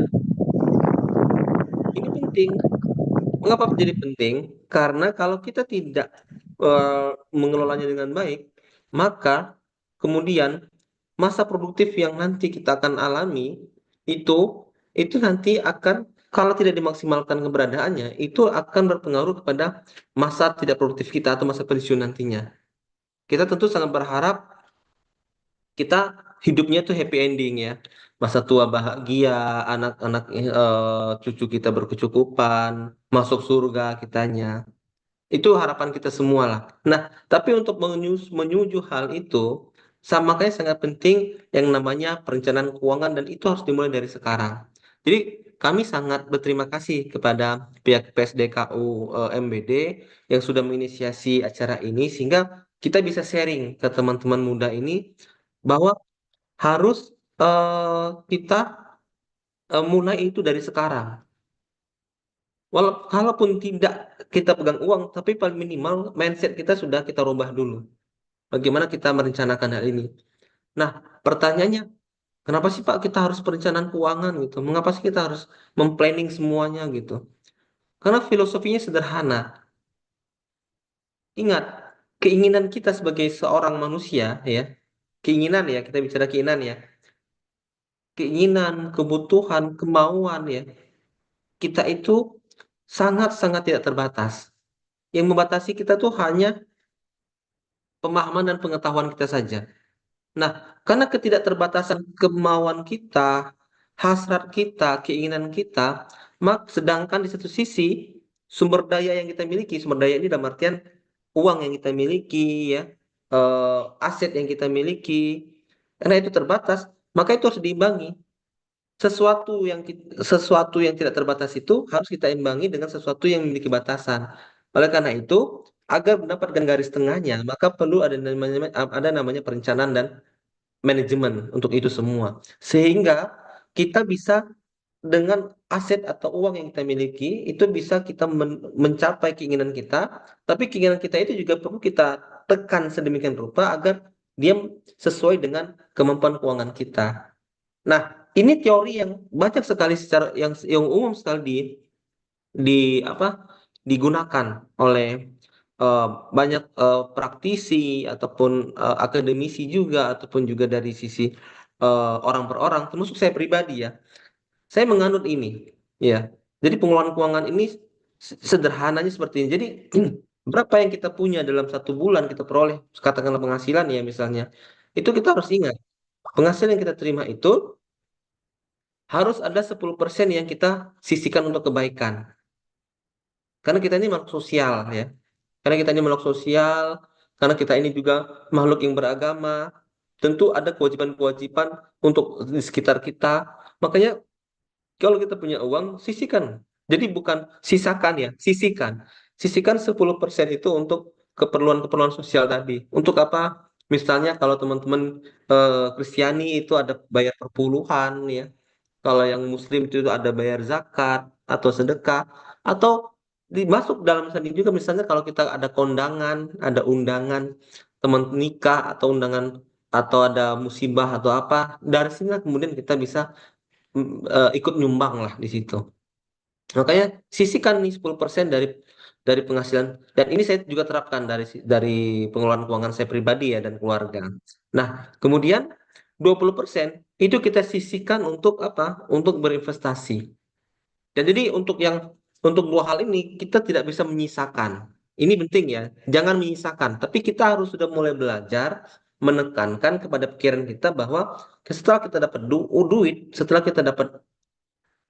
ini penting. Mengapa menjadi penting? Karena kalau kita tidak mengelolanya dengan baik, maka kemudian masa produktif yang nanti kita akan alami itu itu nanti akan kalau tidak dimaksimalkan keberadaannya itu akan berpengaruh kepada masa tidak produktif kita atau masa pensiun nantinya. Kita tentu sangat berharap kita hidupnya tuh happy ending ya. Masa tua bahagia, anak-anak cucu kita berkecukupan, masuk surga kitanya. Itu harapan kita semua lah. Nah, tapi untuk menuju hal itu, Makanya sangat penting yang namanya perencanaan keuangan dan itu harus dimulai dari sekarang. Jadi kami sangat berterima kasih kepada pihak PSDKU MBD yang sudah menginisiasi acara ini sehingga kita bisa sharing ke teman-teman muda ini bahwa harus kita mulai itu dari sekarang. Kalaupun tidak kita pegang uang, tapi paling minimal mindset kita sudah kita rubah dulu. Bagaimana kita merencanakan hal ini? Nah, pertanyaannya, kenapa sih Pak kita harus perencanaan keuangan gitu? Mengapa sih kita harus memplanning semuanya gitu? Karena filosofinya sederhana. Ingat, keinginan kita sebagai seorang manusia ya, keinginan ya, kita bicara keinginan ya, keinginan, kebutuhan, kemauan ya, kita itu sangat-sangat tidak terbatas. Yang membatasi kita tuh hanya pemahaman dan pengetahuan kita saja. Nah, karena ketidakterbatasan kemauan kita, hasrat kita, keinginan kita, sedangkan di satu sisi sumber daya yang kita miliki, sumber daya ini dalam artian uang yang kita miliki, ya, aset yang kita miliki, karena itu terbatas, maka itu harus diimbangi. Sesuatu yang tidak terbatas itu harus kita imbangi dengan sesuatu yang memiliki batasan. Oleh karena itu, agar mendapatkan garis tengahnya, maka perlu ada namanya perencanaan dan manajemen untuk itu semua. Sehingga kita bisa dengan aset atau uang yang kita miliki, itu bisa kita mencapai keinginan kita, tapi keinginan kita itu juga perlu kita tekan sedemikian rupa agar dia sesuai dengan kemampuan keuangan kita. Nah, ini teori yang banyak sekali yang umum sekali di apa digunakan oleh eh, banyak praktisi ataupun akademisi juga ataupun juga dari sisi orang per orang termasuk saya pribadi ya. Saya menganut ini ya. Jadi pengelolaan keuangan ini sederhananya seperti ini. Jadi berapa yang kita punya dalam satu bulan kita peroleh katakanlah penghasilan ya misalnya. Itu kita harus ingat penghasilan yang kita terima itu harus ada 10% yang kita sisihkan untuk kebaikan. Karena kita ini makhluk sosial ya. Karena kita ini makhluk sosial, karena kita ini juga makhluk yang beragama, tentu ada kewajiban-kewajiban untuk di sekitar kita. Makanya kalau kita punya uang, sisihkan. Jadi bukan sisakan ya, sisihkan. Sisihkan 10% itu untuk keperluan-keperluan sosial tadi. Untuk apa? Misalnya kalau teman-teman Kristiani itu ada bayar perpuluhan ya. Kalau yang Muslim itu ada bayar zakat atau sedekah atau dimasuk dalam sana juga misalnya kalau kita ada kondangan, ada undangan teman nikah atau undangan atau ada musibah atau apa, dari sini kemudian kita bisa ikut nyumbang lah di situ. Makanya sisihkan nih 10% dari penghasilan dan ini saya juga terapkan dari pengeluaran keuangan saya pribadi ya dan keluarga. Nah, kemudian 20% itu kita sisihkan untuk apa? Untuk berinvestasi. Dan jadi untuk dua hal ini kita tidak bisa menyisakan. Ini penting ya, jangan menyisakan. Tapi kita harus sudah mulai belajar menekankan kepada pikiran kita bahwa setelah kita dapat duit, setelah kita dapat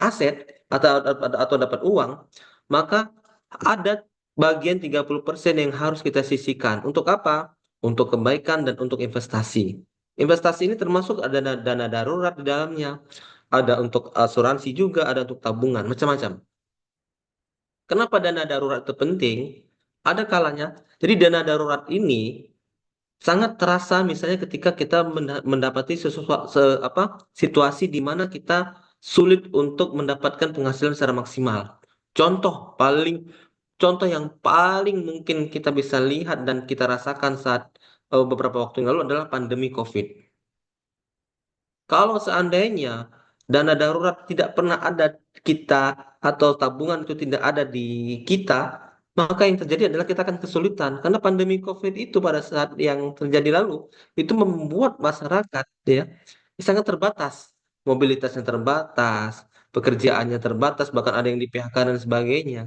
aset atau dapat uang, maka ada bagian 30% yang harus kita sisihkan. Untuk apa? Untuk kebaikan dan untuk investasi. Investasi ini termasuk ada dana darurat di dalamnya, ada untuk asuransi juga, ada untuk tabungan, macam-macam. Kenapa dana darurat itu penting? Ada kalanya, jadi dana darurat ini sangat terasa misalnya ketika kita mendapati situasi di mana kita sulit untuk mendapatkan penghasilan secara maksimal. Contoh paling contoh yang paling mungkin kita bisa lihat dan kita rasakan saat beberapa waktu yang lalu adalah pandemi COVID. Kalau seandainya dana darurat tidak pernah ada kita atau tabungan itu tidak ada di kita, maka yang terjadi adalah kita akan kesulitan karena pandemi COVID itu pada saat yang terjadi lalu itu membuat masyarakat ya sangat terbatas, mobilitasnya terbatas, pekerjaannya terbatas, bahkan ada yang di PHK dan sebagainya.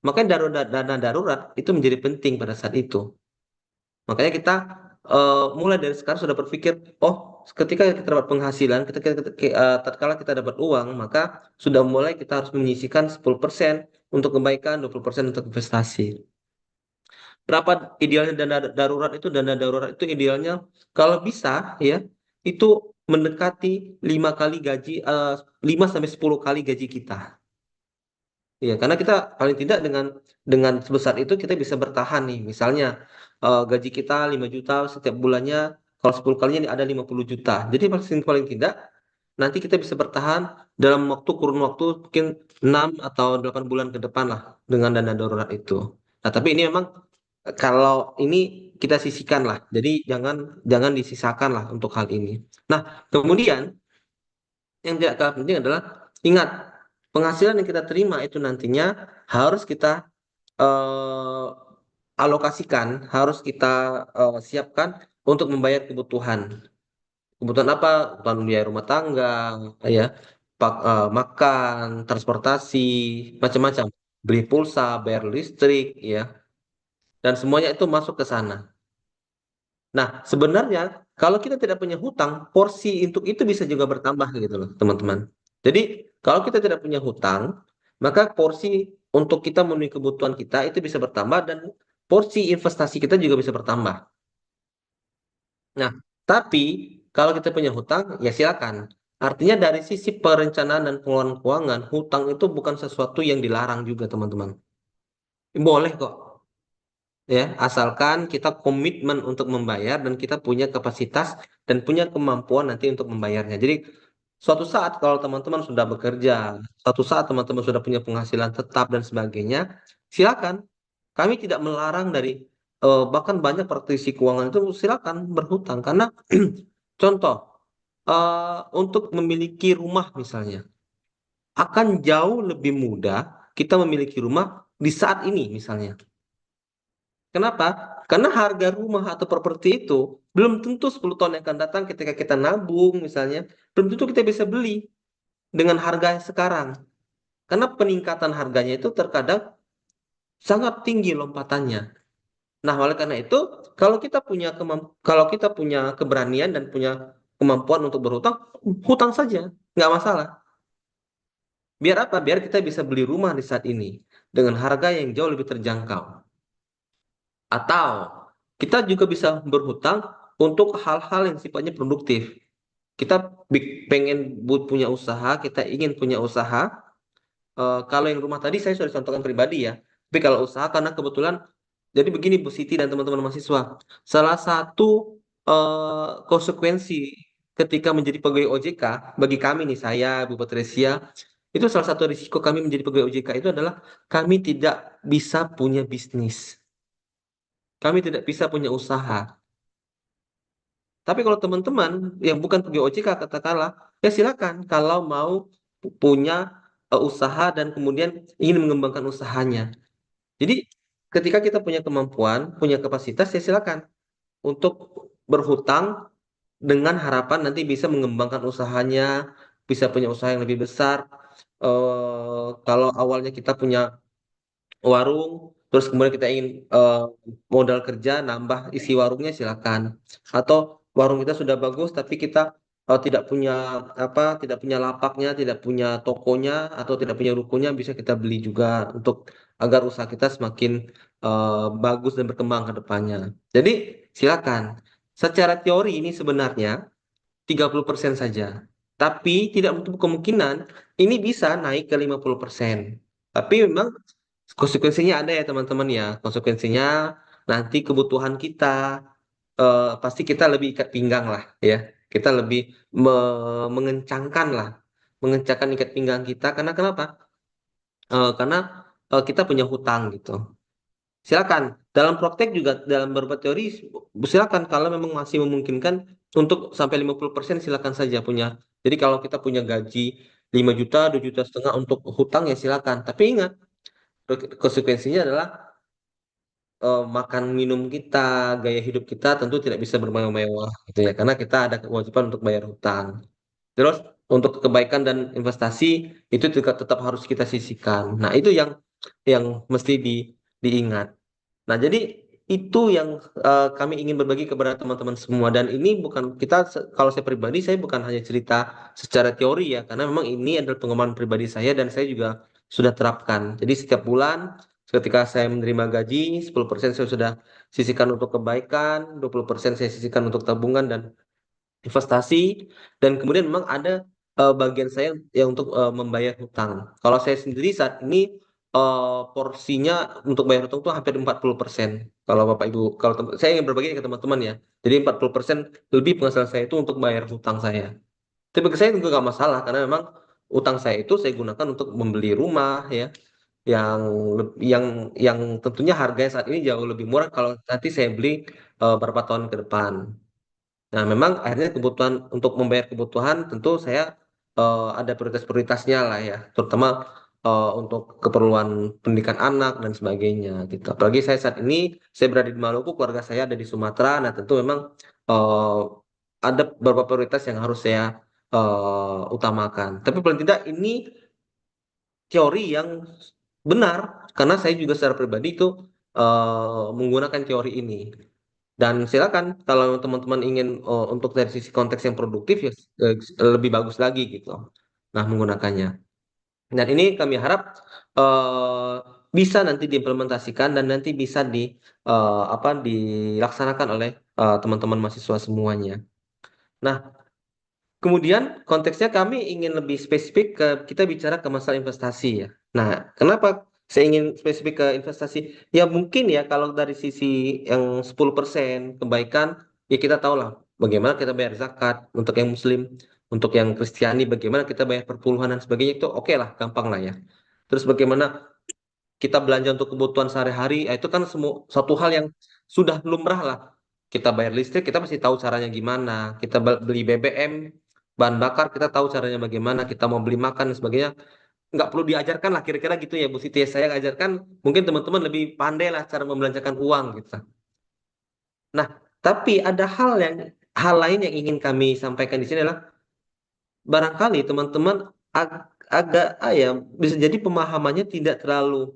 Makanya dana darurat itu menjadi penting pada saat itu. Makanya kita mulai dari sekarang sudah berpikir, oh, ketika kita dapat penghasilan, tatkala kita dapat uang, maka sudah mulai kita harus menyisihkan 10% untuk kebaikan, 20% untuk investasi. berapa idealnya dana darurat itu? Dana darurat itu idealnya kalau bisa ya itu mendekati 5 sampai 10 kali gaji kita. Ya, karena kita paling tidak dengan sebesar itu kita bisa bertahan nih. Misalnya gaji kita 5 juta setiap bulannya, kalau 10 kalinya ada 50 juta. Jadi paling tidak nanti kita bisa bertahan dalam kurun waktu mungkin 6 atau 8 bulan ke depan lah dengan dana darurat itu. Nah, tapi ini memang kalau ini kita sisihkan lah. Jadi jangan jangan disisakan lah untuk hal ini. Nah, kemudian yang tidak kalah penting adalah ingat penghasilan yang kita terima itu nantinya harus kita eh, alokasikan, harus kita siapkan untuk membayar kebutuhan. Kebutuhan apa? Kebutuhan biaya rumah tangga, ya, makan, transportasi, macam-macam. Beli pulsa, bayar listrik, ya, dan semuanya itu masuk ke sana. Nah, sebenarnya kalau kita tidak punya hutang, porsi untuk itu bisa juga bertambah gitu loh, teman-teman. Jadi, kalau kita tidak punya hutang, maka porsi untuk kita memenuhi kebutuhan kita itu bisa bertambah dan porsi investasi kita juga bisa bertambah. Nah, tapi kalau kita punya hutang, ya silakan. Artinya dari sisi perencanaan dan pengelolaan keuangan, hutang itu bukan sesuatu yang dilarang juga, teman-teman. Boleh kok. Ya, asalkan kita komitmen untuk membayar dan kita punya kapasitas dan punya kemampuan nanti untuk membayarnya. Jadi, suatu saat kalau teman-teman sudah bekerja, suatu saat teman-teman sudah punya penghasilan tetap dan sebagainya, silakan. Kami tidak melarang dari bahkan banyak praktisi keuangan itu silakan berhutang karena contoh untuk memiliki rumah misalnya akan jauh lebih mudah kita memiliki rumah di saat ini misalnya. Kenapa? Karena harga rumah atau properti itu belum tentu 10 tahun yang akan datang ketika kita nabung misalnya, belum tentu kita bisa beli dengan harga yang sekarang. Karena peningkatan harganya itu terkadang sangat tinggi lompatannya. Nah, oleh karena itu, kalau kita punya keberanian dan punya kemampuan untuk berhutang, hutang saja, nggak masalah. Biar apa? Biar kita bisa beli rumah di saat ini dengan harga yang jauh lebih terjangkau. Atau kita juga bisa berhutang untuk hal-hal yang sifatnya produktif. Kita pengen punya usaha, kita ingin punya usaha. Kalau yang rumah tadi saya sudah contohkan pribadi ya. Tapi kalau usaha karena kebetulan jadi begini Bu Siti dan teman-teman mahasiswa, salah satu konsekuensi ketika menjadi pegawai OJK bagi kami nih saya Bu Patricia itu salah satu risiko kami menjadi pegawai OJK itu adalah kami tidak bisa punya bisnis, kami tidak bisa punya usaha. Tapi kalau teman-teman yang bukan pegawai OJK katakanlah, ya silakan kalau mau punya usaha dan kemudian ingin mengembangkan usahanya. Jadi ketika kita punya kemampuan, punya kapasitas, ya silakan untuk berhutang dengan harapan nanti bisa mengembangkan usahanya, bisa punya usaha yang lebih besar. Kalau awalnya kita punya warung, terus kemudian kita ingin modal kerja, nambah isi warungnya silakan. Atau warung kita sudah bagus, tapi kita tidak punya tidak punya lapaknya, tidak punya tokonya, atau tidak punya rukonya, bisa kita beli juga untuk agar usaha kita semakin bagus dan berkembang ke depannya. Jadi silakan. Secara teori ini sebenarnya 30% saja. Tapi tidak menutup kemungkinan ini bisa naik ke 50%. Tapi memang konsekuensinya ada ya teman-teman ya. Konsekuensinya nanti kebutuhan kita pasti kita lebih ikat pinggang lah ya. Kita lebih mengencangkan lah. Mengencangkan ikat pinggang kita. Karena kenapa? Karena kita punya hutang gitu. Silakan. Dalam praktek juga dalam beberapa teori silakan kalau memang masih memungkinkan untuk sampai 50% silakan saja punya. Jadi kalau kita punya gaji 5 juta, 2 juta setengah untuk hutang ya silakan. Tapi ingat konsekuensinya adalah makan minum kita, gaya hidup kita tentu tidak bisa bermewah-mewah gitu ya karena kita ada kewajiban untuk bayar hutang. Terus untuk kebaikan dan investasi itu juga tetap harus kita sisihkan. Nah, itu yang mesti diingat. Nah, jadi itu yang kami ingin berbagi kepada teman-teman semua dan ini bukan kalau saya pribadi saya bukan hanya cerita secara teori ya karena memang ini adalah pengalaman pribadi saya dan saya juga sudah terapkan. Jadi setiap bulan Ketika saya menerima gaji, 10% saya sudah sisihkan untuk kebaikan, 20% saya sisihkan untuk tabungan dan investasi, dan kemudian memang ada bagian saya yang untuk membayar hutang. Kalau saya sendiri saat ini porsinya untuk bayar hutang itu hampir 40%. Kalau Bapak Ibu, saya ingin berbagi ke teman-teman ya. Jadi 40% lebih penghasilan saya itu untuk bayar hutang saya. Tapi bagi saya juga nggak masalah karena memang utang saya itu saya gunakan untuk membeli rumah ya, yang yang tentunya harganya saat ini jauh lebih murah kalau nanti saya beli beberapa tahun ke depan. Nah, memang akhirnya kebutuhan untuk membayar kebutuhan tentu saya ada prioritas-prioritasnya lah ya, terutama untuk keperluan pendidikan anak dan sebagainya gitu. Apalagi saya saat ini saya berada di Maluku, keluarga saya ada di Sumatera. Nah, tentu memang eh, ada beberapa prioritas yang harus saya utamakan. Tapi paling tidak ini teori yang benar karena saya juga secara pribadi itu menggunakan teori ini. Dan silakan kalau teman-teman ingin untuk dari sisi konteks yang produktif ya eh, lebih bagus lagi gitu. Nah, menggunakannya. Dan ini kami harap eh, bisa nanti diimplementasikan dan nanti bisa dilaksanakan oleh teman-teman mahasiswa semuanya. Nah, kemudian konteksnya kami ingin lebih spesifik kita bicara ke masalah investasi ya. Nah, kenapa saya ingin spesifik ke investasi? Ya mungkin ya kalau dari sisi yang 10% kebaikan, ya kita tahu lah bagaimana kita bayar zakat untuk yang muslim, untuk yang Kristiani, bagaimana kita bayar perpuluhan dan sebagainya itu oke lah, gampang lah ya. Terus bagaimana kita belanja untuk kebutuhan sehari-hari, ya itu kan semua satu hal yang sudah lumrah lah. Kita bayar listrik, kita pasti tahu caranya gimana. Kita beli BBM, bahan bakar, kita tahu caranya bagaimana. Kita mau beli makan dan sebagainya. Nggak perlu diajarkan lah, kira-kira gitu ya Bu Siti. Saya ajarkan, mungkin teman-teman lebih pandai lah cara membelanjakan uang gitu. Nah, tapi ada hal lain yang ingin kami sampaikan di sini adalah barangkali teman-teman agak ya bisa jadi pemahamannya tidak terlalu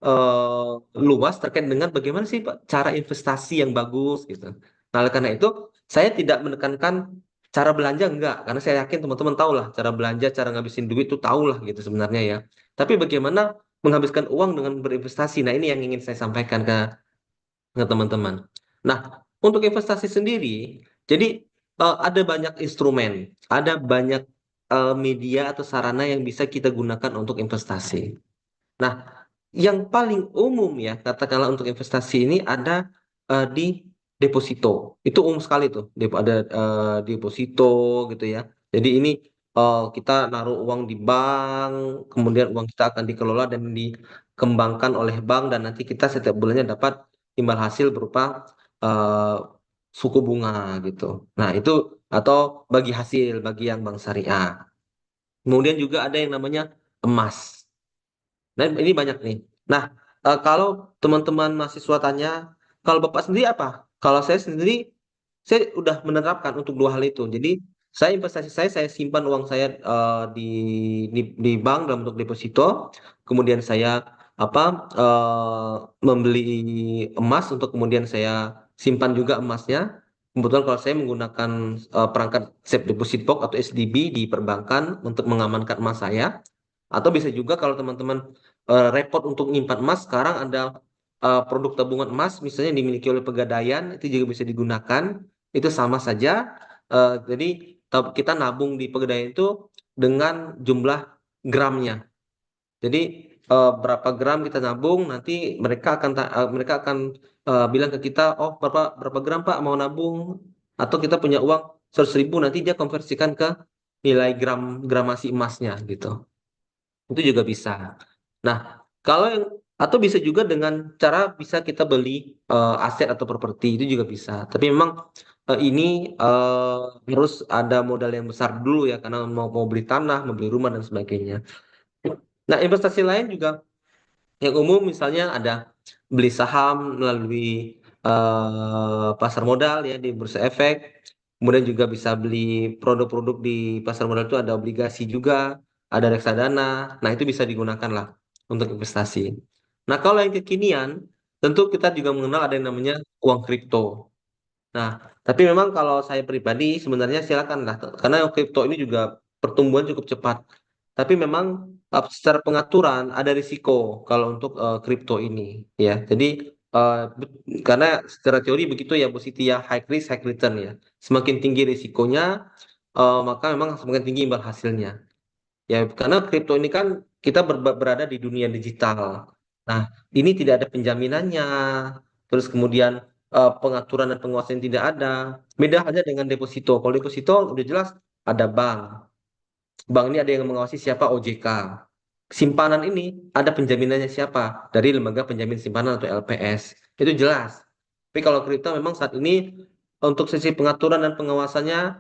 eh, luas terkait dengan bagaimana sih Pak cara investasi yang bagus gitu. Nah, oleh karena itu saya tidak menekankan cara belanja enggak, karena saya yakin teman-teman tahu lah cara belanja, cara ngabisin duit itu tahu lah gitu sebenarnya ya. Tapi bagaimana menghabiskan uang dengan berinvestasi. Nah, ini yang ingin saya sampaikan ke teman-teman. Nah, untuk investasi sendiri, jadi ada banyak instrumen, ada banyak media atau sarana yang bisa kita gunakan untuk investasi. Nah, yang paling umum ya, katakanlah untuk investasi ini ada di deposito. Itu umum sekali tuh, ada deposito gitu ya. Jadi ini kita naruh uang di bank, kemudian uang kita akan dikelola dan dikembangkan oleh bank dan nanti kita setiap bulannya dapat imbal hasil berupa eh, suku bunga gitu. Nah, itu atau bagi hasil bagi yang bank syariah. Kemudian juga ada yang namanya emas. Nah, ini banyak nih. Nah, kalau teman-teman mahasiswa tanya, kalau Bapak sendiri apa? Kalau saya sendiri, saya udah menerapkan untuk dua hal itu. Jadi, saya investasi saya simpan uang saya di bank dalam bentuk deposito. Kemudian saya apa membeli emas untuk kemudian saya simpan juga emasnya. Kebetulan kalau saya menggunakan perangkat safe deposit box atau SDB di perbankan untuk mengamankan emas saya. Atau bisa juga kalau teman-teman repot untuk menyimpan emas, sekarang ada produk tabungan emas misalnya yang dimiliki oleh Pegadaian, itu juga bisa digunakan. Itu sama saja. Jadi kita nabung di Pegadaian itu dengan jumlah gramnya. Jadi berapa gram kita nabung, nanti mereka akan bilang ke kita, oh berapa gram Pak mau nabung, atau kita punya uang 100.000, nanti dia konversikan ke nilai gramasi emasnya gitu. Itu juga bisa. Nah, kalau yang atau bisa juga dengan cara bisa kita beli aset atau properti itu juga bisa. Tapi memang ini harus ada modal yang besar dulu ya karena mau beli tanah, mau beli rumah dan sebagainya. Nah, investasi lain juga yang umum misalnya ada beli saham melalui pasar modal ya di Bursa Efek. Kemudian juga bisa beli produk-produk di pasar modal itu ada obligasi juga, ada reksadana. Nah, itu bisa digunakan lah untuk investasi. Nah, kalau yang kekinian, tentu kita juga mengenal ada yang namanya uang kripto. Nah, tapi memang kalau saya pribadi sebenarnya silakan lah, karena kripto ini juga pertumbuhan cukup cepat. Tapi memang secara pengaturan ada risiko kalau untuk kripto ini, ya. Jadi karena secara teori begitu ya, Bu Siti ya, high risk high return ya. Semakin tinggi risikonya, maka memang semakin tinggi imbal hasilnya. Ya, karena kripto ini kan kita berada di dunia digital. Nah, ini tidak ada penjaminannya. Terus kemudian pengaturan dan penguasaan tidak ada. Beda halnya dengan deposito. Kalau deposito udah jelas ada bank. Bank ini ada yang mengawasi siapa, OJK. Simpanan ini ada penjaminannya siapa? Dari lembaga penjamin simpanan atau LPS. Itu jelas. Tapi kalau kripto memang saat ini untuk sisi pengaturan dan pengawasannya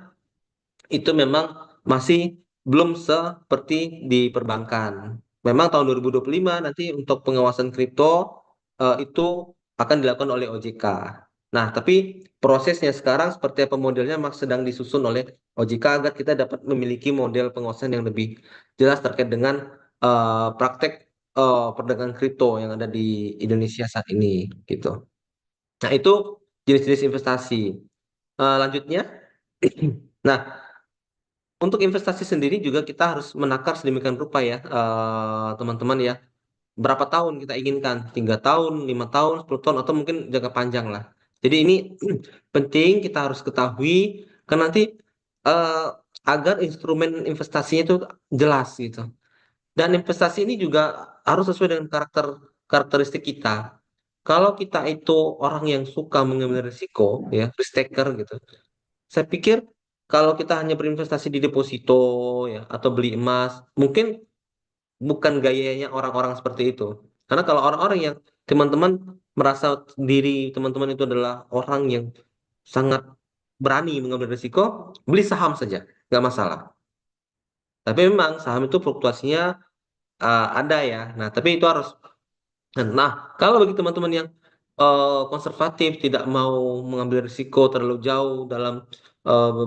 itu memang masih belum seperti di perbankan. Memang tahun 2025 nanti untuk pengawasan kripto itu akan dilakukan oleh OJK. Nah, tapi prosesnya sekarang seperti apa modelnya masih sedang disusun oleh OJK agar kita dapat memiliki model pengawasan yang lebih jelas terkait dengan praktek perdagangan kripto yang ada di Indonesia saat ini gitu. Nah, itu jenis-jenis investasi. Lanjutnya, nah, untuk investasi sendiri juga kita harus menakar sedemikian rupa ya, teman-teman ya. Berapa tahun kita inginkan? 3 tahun, 5 tahun, 10 tahun, atau mungkin jangka panjang lah. Jadi ini penting kita harus ketahui, kan nanti eh, agar instrumen investasinya itu jelas gitu. Dan investasi ini juga harus sesuai dengan karakteristik kita. Kalau kita itu orang yang suka mengambil risiko, ya, risk taker gitu. Saya pikir kalau kita hanya berinvestasi di deposito ya atau beli emas, mungkin bukan gayanya orang-orang seperti itu. Karena kalau orang-orang yang teman-teman merasa diri teman-teman itu adalah orang yang sangat berani mengambil risiko, beli saham saja, nggak masalah. Tapi memang saham itu fluktuasinya ada ya. Nah, tapi itu harus. Nah, kalau bagi teman-teman yang konservatif, tidak mau mengambil risiko terlalu jauh dalam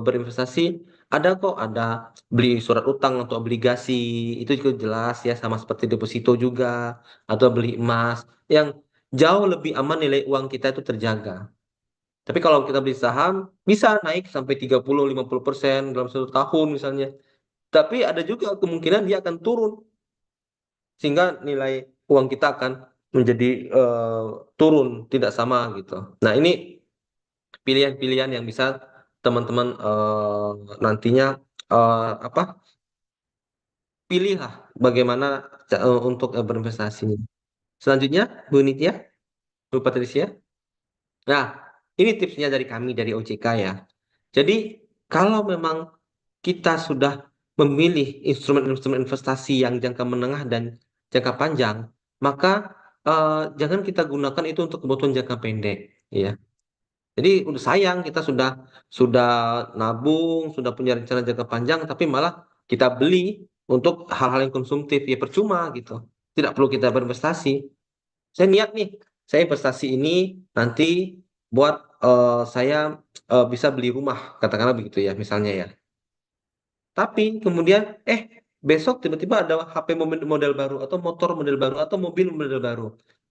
berinvestasi, ada kok, ada beli surat utang atau obligasi, itu juga jelas ya, sama seperti deposito juga, atau beli emas, yang jauh lebih aman nilai uang kita itu terjaga. Tapi kalau kita beli saham, bisa naik sampai 30-50% dalam 1 tahun misalnya. Tapi ada juga kemungkinan dia akan turun sehingga nilai uang kita akan menjadi turun tidak sama gitu. Nah, ini pilihan-pilihan yang bisa teman-teman nantinya apa pilih lah bagaimana untuk berinvestasi. Selanjutnya, Bu Nitya, Bu Patricia. Nah, ini tipsnya dari kami dari OJK ya. Jadi kalau memang kita sudah memilih instrumen-instrumen investasi yang jangka menengah dan jangka panjang, maka jangan kita gunakan itu untuk kebutuhan jangka pendek, ya. Jadi udah sayang kita sudah nabung, sudah punya rencana jangka panjang, tapi malah kita beli untuk hal-hal yang konsumtif, ya percuma gitu. Tidak perlu kita berinvestasi. Saya niat nih, saya investasi ini nanti buat saya bisa beli rumah, katakanlah begitu ya, misalnya ya. Tapi kemudian besok tiba-tiba ada HP model baru atau motor model baru atau mobil model baru.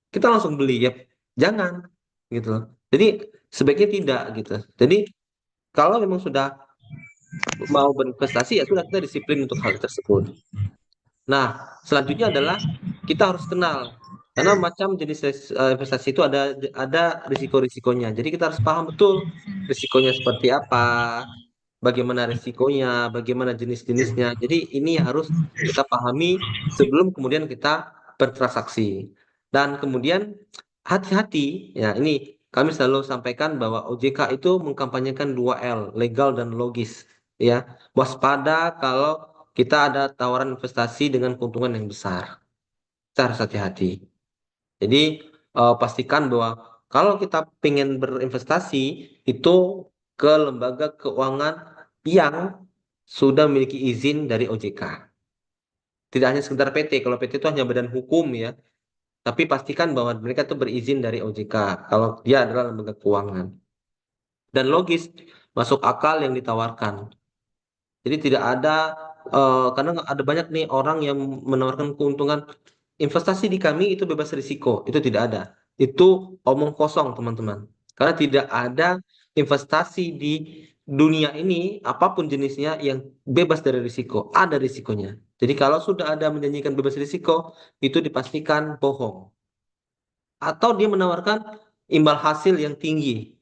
Kita langsung beli ya. Jangan gitu loh. Jadi sebaiknya tidak gitu. Jadi kalau memang sudah mau berinvestasi ya sudah kita disiplin untuk hal tersebut. Nah, selanjutnya adalah kita harus kenal karena macam jenis investasi itu ada risiko-risikonya. Jadi kita harus paham betul risikonya seperti apa, bagaimana risikonya, bagaimana jenis-jenisnya. Jadi ini harus kita pahami sebelum kemudian kita bertransaksi. Dan kemudian hati-hati, ya ini kami selalu sampaikan bahwa OJK itu mengkampanyekan 2L, legal dan logis. Ya, waspada kalau kita ada tawaran investasi dengan keuntungan yang besar. Kita harus hati-hati. Jadi pastikan bahwa kalau kita ingin berinvestasi itu ke lembaga keuangan yang sudah memiliki izin dari OJK. Tidak hanya sekedar PT. Kalau PT itu hanya badan hukum ya. Tapi pastikan bahwa mereka itu berizin dari OJK. Kalau dia adalah lembaga keuangan. Dan logis, masuk akal yang ditawarkan. Jadi tidak ada, karena ada banyak nih orang yang menawarkan keuntungan investasi di kami itu bebas risiko. Itu tidak ada. Itu omong kosong, teman-teman. Karena tidak ada investasi di dunia ini, apapun jenisnya, yang bebas dari risiko. Ada risikonya. Jadi kalau sudah ada menjanjikan bebas risiko, itu dipastikan bohong. Atau dia menawarkan imbal hasil yang tinggi.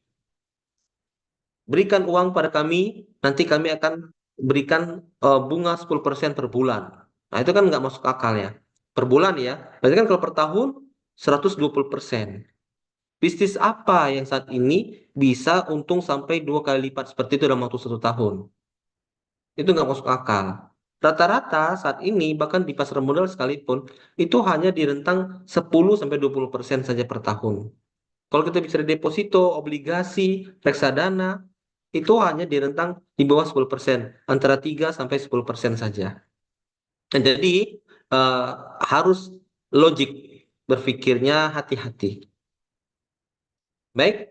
Berikan uang pada kami, nanti kami akan berikan bunga 10% per bulan. Nah, itu kan nggak masuk akal ya. Per bulan ya. Berarti kan kalau per tahun 120%. Bisnis apa yang saat ini bisa untung sampai 2 kali lipat seperti itu dalam waktu 1 tahun? Itu nggak masuk akal. Rata-rata saat ini bahkan di pasar modal sekalipun itu hanya di rentang 10-20% saja per tahun. Kalau kita bicara deposito, obligasi, reksadana, itu hanya di rentang di bawah 10%, antara 3-10% saja. Dan jadi eh, harus logik berpikirnya hati-hati. Baik,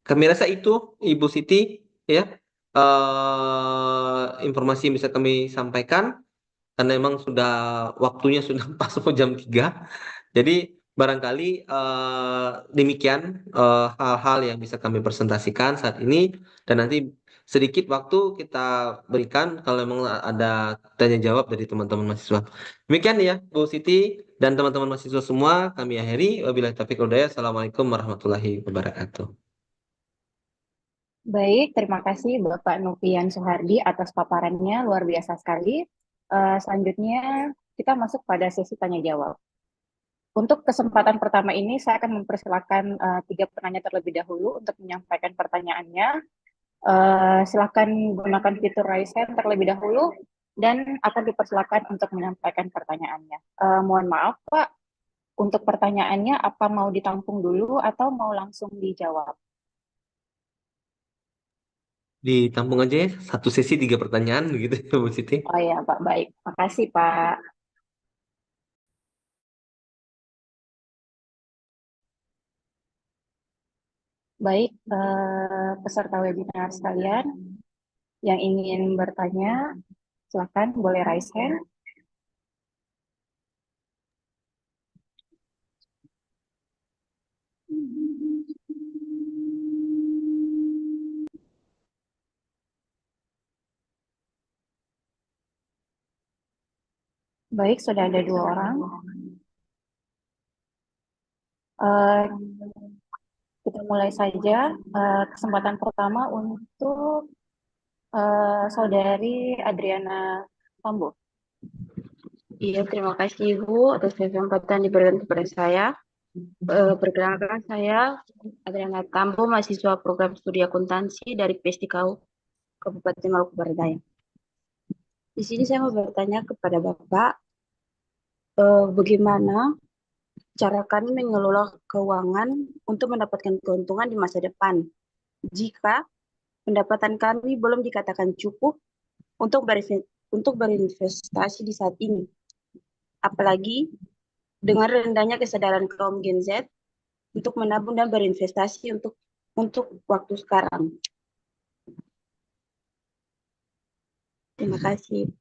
kami rasa itu Ibu Siti ya informasi yang bisa kami sampaikan karena memang sudah waktunya sudah pas mau jam 3. Jadi barangkali demikian hal-hal yang bisa kami presentasikan saat ini dan nanti sedikit waktu kita berikan kalau memang ada tanya jawab dari teman-teman mahasiswa. Demikian ya Bu Siti dan teman-teman mahasiswa semua kami akhiri. Wabillahi taufiq wal hidayah. Assalamualaikum warahmatullahi wabarakatuh. Baik, terima kasih Bapak Novian Soehardi atas paparannya, luar biasa sekali. Selanjutnya kita masuk pada sesi tanya jawab. Untuk kesempatan pertama ini saya akan mempersilakan 3 penanya terlebih dahulu untuk menyampaikan pertanyaannya. Silakan gunakan fitur raise hand terlebih dahulu dan akan dipersilakan untuk menyampaikan pertanyaannya. Mohon maaf Pak, untuk pertanyaannya apa mau ditampung dulu atau mau langsung dijawab? Ditampung aja ya, satu sesi 3 pertanyaan begitu ya Bu Siti. Oh ya Pak, baik. Makasih Pak. Baik, peserta webinar sekalian yang ingin bertanya, silakan boleh raise hand. Baik, sudah ada 2 orang. Eh, kita mulai saja. Kesempatan pertama untuk Saudari Adriana Tambo. Iya, terima kasih Ibu atas kesempatan diberikan kepada saya. Perkenalkan saya Adriana Tambo, mahasiswa program studi akuntansi dari PSDKU Kabupaten Maluku Barat Daya. Di sini saya mau bertanya kepada Bapak, bagaimana cara kami mengelola keuangan untuk mendapatkan keuntungan di masa depan jika pendapatan kami belum dikatakan cukup untuk berinvestasi di saat ini. Apalagi dengan rendahnya kesadaran kaum Gen Z untuk menabung dan berinvestasi untuk waktu sekarang. Terima kasih.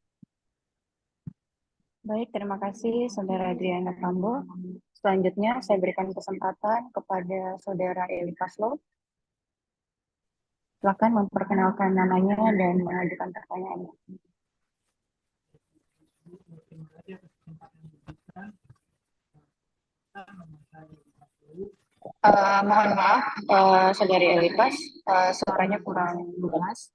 Baik, terima kasih Saudara Adriana Tambo. Selanjutnya saya berikan kesempatan kepada Saudara Eli Kaslo. Silakan memperkenalkan namanya dan mengajukan pertanyaannya. Mohon maaf, Saudari Elipas, suaranya kurang jelas.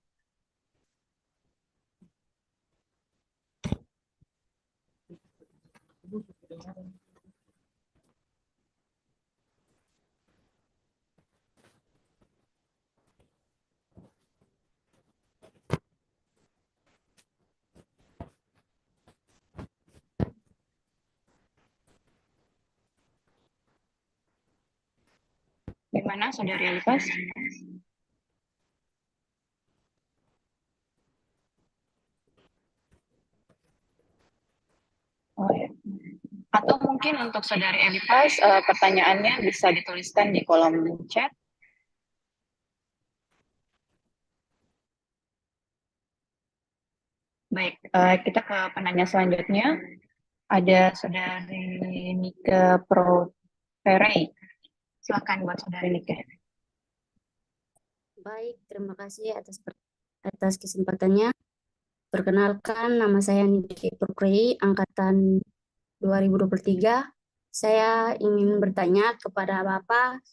Gimana, Saudari Elipas? Oh, ya. Atau mungkin untuk Saudari Elipas, pertanyaannya bisa dituliskan di kolom chat. Baik, kita ke penanya selanjutnya. Ada Saudari Nika Proferei. Silakan buat Saudari Nika. Baik, terima kasih atas kesempatannya. Perkenalkan, nama saya Niki Purprei, angkatan 2023. Saya ingin bertanya kepada Bapak.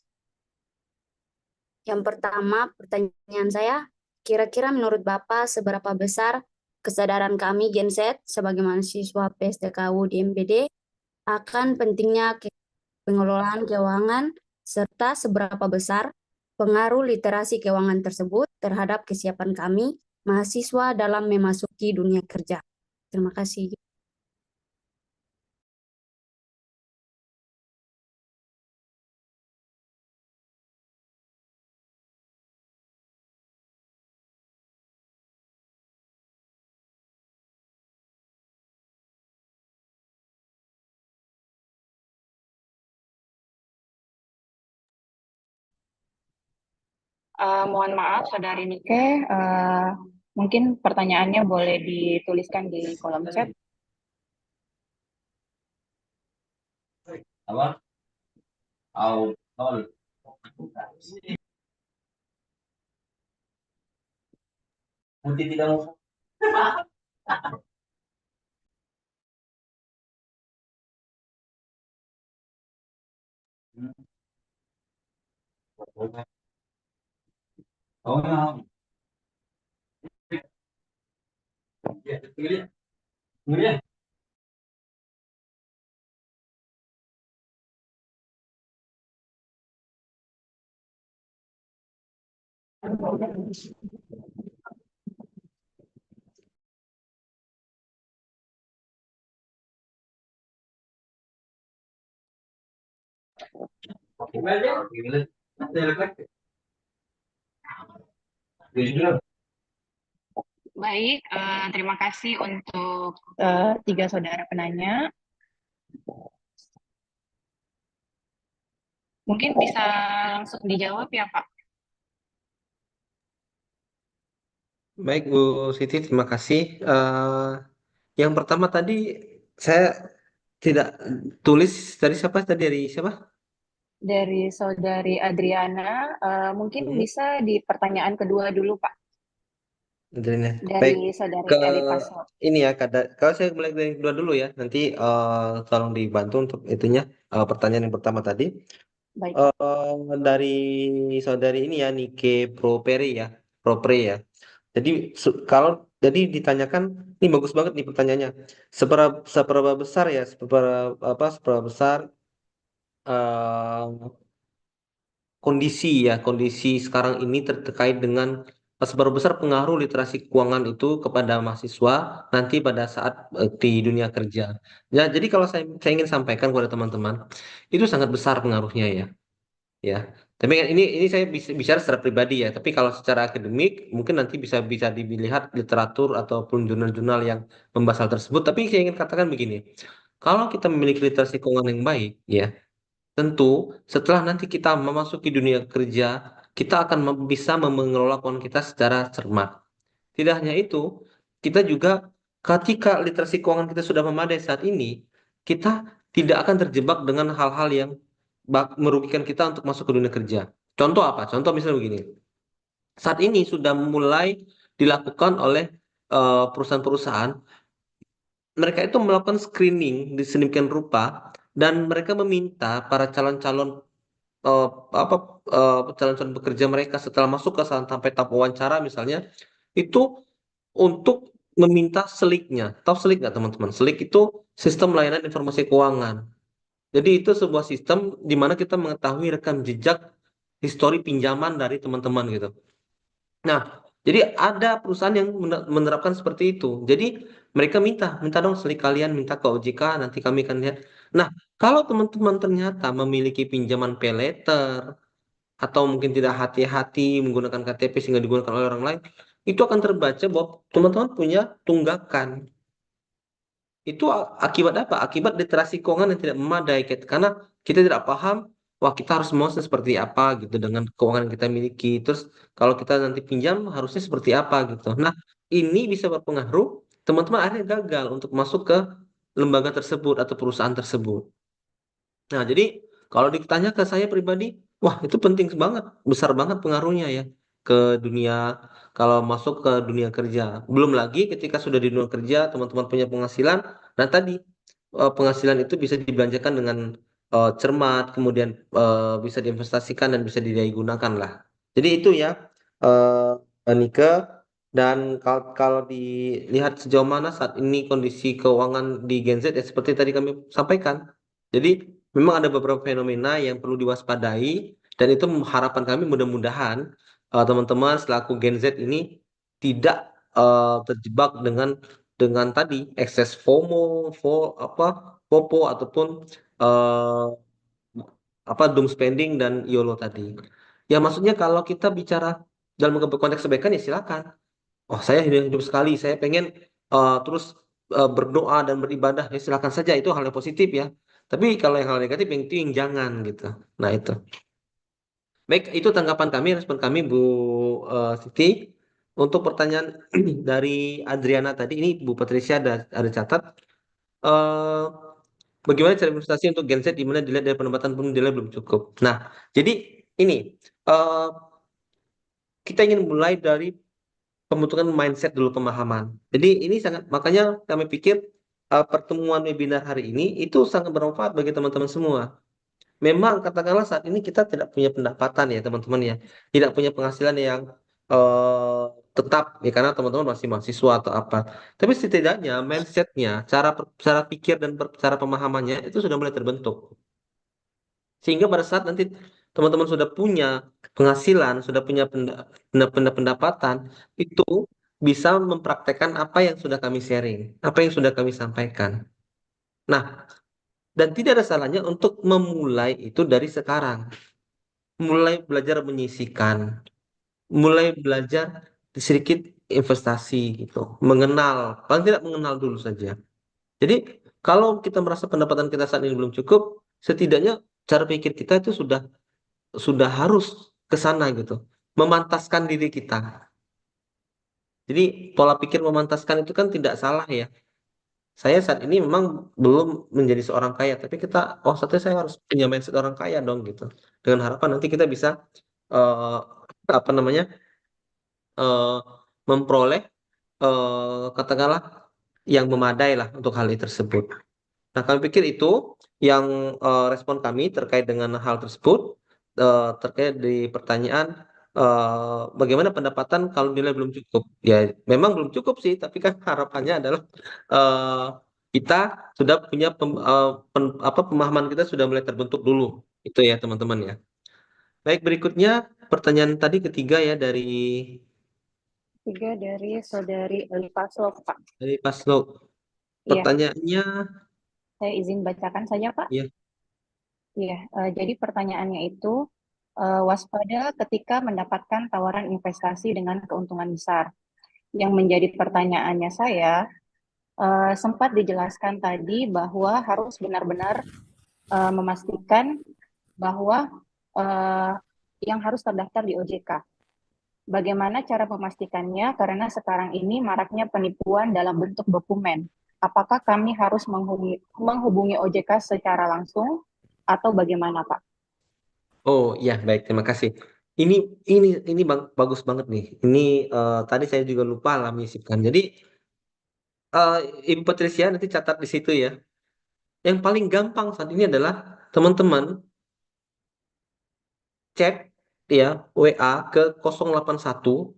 Yang pertama, pertanyaan saya, kira-kira menurut Bapak seberapa besar kesadaran kami Gen Z sebagai mahasiswa PSDKU di MPD akan pentingnya pengelolaan keuangan, serta seberapa besar pengaruh literasi keuangan tersebut terhadap kesiapan kami mahasiswa dalam memasuki dunia kerja. Terima kasih. Mohon maaf, Saudari Nike, mungkin pertanyaannya boleh dituliskan di kolom chat. Apa? Putih tidak mau. Oh, no. Kemudian, Baik, terima kasih untuk tiga saudara penanya. Mungkin bisa langsung dijawab ya, Pak. baik Bu Siti, terima kasih. Yang pertama tadi saya tidak tulis dari siapa? Tadi dari siapa? Dari Saudari Adriana, mungkin bisa di pertanyaan kedua dulu, Pak. Adriana. Baik, Dari Saudari ke Eli Paso. ini ya, kalau saya mulai dari kedua dulu ya, nanti tolong dibantu untuk itunya, pertanyaan yang pertama tadi. Baik, Pak. Dari saudari ini ya, Nike Properi ya, Propre ya. Jadi kalau jadi ditanyakan, ini bagus banget nih pertanyaannya. Seberapa besar ya, seberapa besar eh, kondisi sekarang ini terkait dengan seberapa besar pengaruh literasi keuangan itu kepada mahasiswa nanti pada saat di dunia kerja. Ya, jadi kalau saya ingin sampaikan kepada teman-teman, itu sangat besar pengaruhnya ya. Ya, tapi kan ini saya bicara secara pribadi ya. Tapi kalau secara akademik mungkin nanti bisa bisa dilihat literatur ataupun jurnal-jurnal yang membahas hal tersebut. Tapi saya ingin katakan begini, kalau kita memiliki literasi keuangan yang baik, ya tentu setelah nanti kita memasuki dunia kerja, kita akan bisa mengelola keuangan kita secara cermat. Tidak hanya itu, kita juga ketika literasi keuangan kita sudah memadai saat ini, kita tidak akan terjebak dengan hal-hal yang merugikan kita untuk masuk ke dunia kerja. Contoh apa? Contoh misalnya begini. Saat ini sudah mulai dilakukan oleh perusahaan-perusahaan, mereka itu melakukan screening di sedemikian rupa dan mereka meminta para calon-calon eh, apa calon-calon pekerja mereka setelah masuk ke sampai tahap wawancara misalnya itu untuk meminta seliknya. Tahu selik nggak teman-teman? Selik itu sistem layanan informasi keuangan. Jadi itu sebuah sistem di mana kita mengetahui rekam jejak histori pinjaman dari teman-teman gitu. Nah, jadi ada perusahaan yang menerapkan seperti itu. Jadi mereka minta dong selik kalian, minta ke OJK, nanti kami akan lihat. Nah, kalau teman-teman ternyata memiliki pinjaman pay later atau mungkin tidak hati-hati menggunakan KTP sehingga digunakan oleh orang lain, itu akan terbaca bahwa teman-teman punya tunggakan. Itu akibat apa? Akibat literasi keuangan yang tidak memadai, karena kita tidak paham, wah kita harus mau seperti apa gitu dengan keuangan yang kita miliki. Terus kalau kita nanti pinjam harusnya seperti apa gitu. Nah, ini bisa berpengaruh teman-teman akhirnya gagal untuk masuk ke lembaga tersebut atau perusahaan tersebut. Nah, jadi kalau ditanya ke saya pribadi, wah itu penting banget, besar banget pengaruhnya ya. ke dunia kalau masuk ke dunia kerja. Belum lagi ketika sudah di dunia kerja, teman-teman punya penghasilan. Nah tadi penghasilan itu bisa dibelanjakan dengan cermat, kemudian bisa diinvestasikan dan bisa didaya gunakan lah. Jadi itu ya, Nike. Dan kalau dilihat sejauh mana saat ini kondisi keuangan di Gen Z ya seperti tadi kami sampaikan. Jadi memang ada beberapa fenomena yang perlu diwaspadai dan itu harapan kami mudah-mudahan teman-teman selaku Gen Z ini tidak terjebak dengan tadi ekses FOMO, FOPO ataupun eh, doom spending dan YOLO tadi. Ya maksudnya kalau kita bicara dalam konteks kebaikan ya silakan. Oh saya hidup sekali, saya pengen terus berdoa dan beribadah ya silakan saja itu hal yang positif ya. Tapi kalau yang hal negatif yang itu yang jangan gitu. Nah itu. Baik, itu tanggapan kami, respon kami Bu Siti. Untuk pertanyaan dari Adriana tadi, ini Bu Patricia ada catat. eh Bagaimana cara investasi untuk Gen Z di mana dilihat dari pendapatan pun dilihat belum cukup. Nah, jadi ini eh kita ingin mulai dari pembentukan mindset dulu pemahaman. Jadi ini sangat makanya kami pikir pertemuan webinar hari ini itu sangat bermanfaat bagi teman-teman semua. Memang katakanlah saat ini kita tidak punya pendapatan ya teman-teman ya, tidak punya penghasilan yang eh, tetap ya karena teman-teman masih mahasiswa atau apa. Tapi setidaknya mindsetnya, cara pikir dan cara pemahamannya itu sudah mulai terbentuk. Sehingga pada saat nanti teman-teman sudah punya penghasilan, sudah punya pendapatan, itu bisa mempraktekkan apa yang sudah kami sharing, apa yang sudah kami sampaikan. Nah, dan tidak ada salahnya untuk memulai itu dari sekarang. Mulai belajar menyisihkan, mulai belajar sedikit investasi gitu, mengenal, paling tidak mengenal dulu saja. Jadi kalau kita merasa pendapatan kita saat ini belum cukup, setidaknya cara pikir kita itu sudah harus ke sana gitu, memantaskan diri kita. Jadi pola pikir memantaskan itu kan tidak salah ya. Saya saat ini memang belum menjadi seorang kaya, tapi saatnya saya harus punya mindset orang kaya dong gitu. Dengan harapan nanti kita bisa eh, apa namanya eh, memperoleh katakanlah yang memadai lah untuk hal itu tersebut. Nah, kami pikir itu yang respon kami terkait dengan hal tersebut, terkait di pertanyaan bagaimana pendapatan kalau nilai belum cukup. Ya, memang belum cukup sih, tapi kan harapannya adalah eh, kita sudah punya pemahaman kita sudah mulai terbentuk dulu. Itu ya, teman-teman ya. Baik, berikutnya pertanyaan tadi ketiga ya Tiga dari Saudari Elipaslo, Pak. dari Paslo. Iya, Pertanyaannya saya izin bacakan saja, Pak. ya, Iya, jadi pertanyaannya itu waspada ketika mendapatkan tawaran investasi dengan keuntungan besar. Yang menjadi pertanyaannya saya, sempat dijelaskan tadi bahwa harus benar-benar memastikan bahwa eh, yang harus terdaftar di OJK. Bagaimana cara memastikannya? Karena sekarang ini maraknya penipuan dalam bentuk dokumen. Apakah kami harus menghubungi OJK secara langsung atau bagaimana, Pak? oh ya baik, terima kasih. Ini ini bagus banget nih. Ini tadi saya juga lupa lah menyisipkan. Jadi eh, Ibu Patricia nanti catat di situ ya. Yang paling gampang saat ini adalah teman-teman chat ya WA ke 081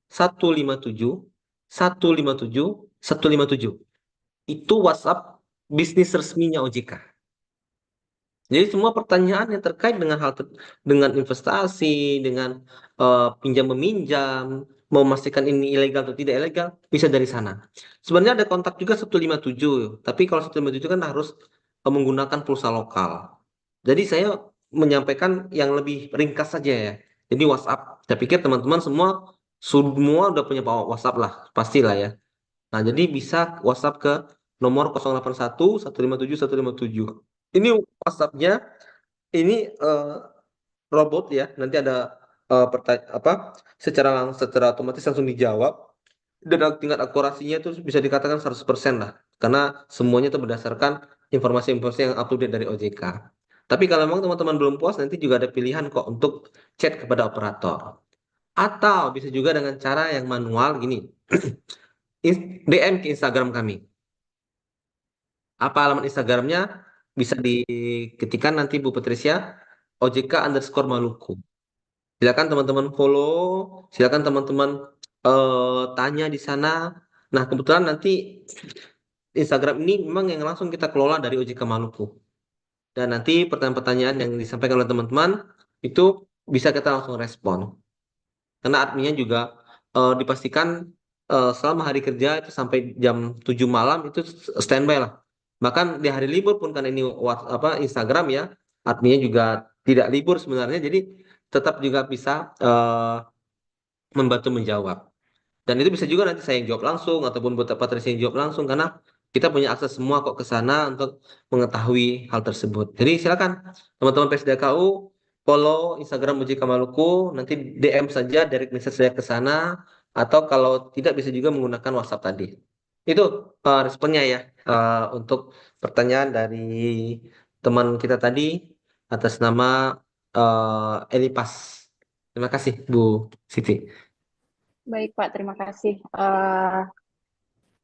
157 157 157. Itu WhatsApp bisnis resminya OJK. Jadi semua pertanyaan yang terkait dengan dengan investasi, dengan pinjam meminjam, mau memastikan ini ilegal atau tidak ilegal, bisa dari sana. Sebenarnya ada kontak juga 157, tapi kalau 157 kan harus menggunakan pulsa lokal. Jadi saya menyampaikan yang lebih ringkas saja ya. Jadi WhatsApp. Saya pikir teman-teman semua udah punya WhatsApp lah, pastilah ya. Nah, jadi bisa WhatsApp ke nomor 081 157 157. Ini WhatsApp-nya ini robot ya. Nanti ada secara otomatis langsung dijawab dan tingkat akurasinya itu bisa dikatakan 100% lah. Karena semuanya itu berdasarkan informasi-informasi yang up to date dari OJK. Tapi kalau memang teman-teman belum puas, nanti juga ada pilihan kok untuk chat kepada operator. Atau bisa juga dengan cara yang manual gini. DM ke Instagram kami. Apa alamat Instagramnya? Bisa diketikkan nanti Bu Patricia, OJK_Maluku. Silakan teman-teman follow, silakan teman-teman tanya di sana. Nah, kebetulan nanti Instagram ini memang yang langsung kita kelola dari OJK Maluku. Dan nanti pertanyaan-pertanyaan yang disampaikan oleh teman-teman itu bisa kita langsung respon. Karena adminnya juga dipastikan selama hari kerja itu sampai jam 7 malam itu standby lah. Bahkan di hari libur pun kan ini Instagram ya, adminnya juga tidak libur sebenarnya. Jadi tetap juga bisa membantu menjawab. Dan itu bisa juga nanti saya yang jawab langsung ataupun buat Patricia yang jawab langsung karena kita punya akses semua kok ke sana untuk mengetahui hal tersebut. Jadi silakan teman-teman PSDKU follow Instagram Mujika Maluku, nanti DM saja direct message saya ke sana atau kalau tidak bisa juga menggunakan WhatsApp tadi. Itu responnya ya untuk pertanyaan dari teman kita tadi atas nama Elipas. Terima kasih Bu Siti. Baik, Pak. Terima kasih.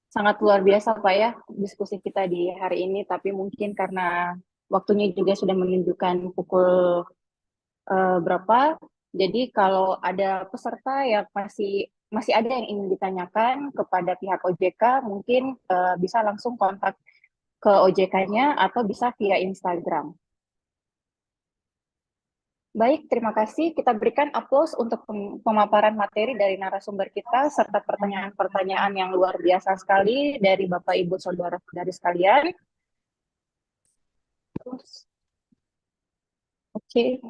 Sangat luar biasa, Pak, ya, diskusi kita di hari ini. Tapi mungkin karena waktunya juga sudah menunjukkan pukul berapa, jadi kalau ada peserta yang masih ada yang ingin ditanyakan kepada pihak OJK, mungkin bisa langsung kontak ke OJK-nya atau bisa via Instagram. Baik, terima kasih. Kita berikan aplaus untuk pemaparan materi dari narasumber kita serta pertanyaan-pertanyaan yang luar biasa sekali dari Bapak Ibu Saudara-saudari sekalian. Oke,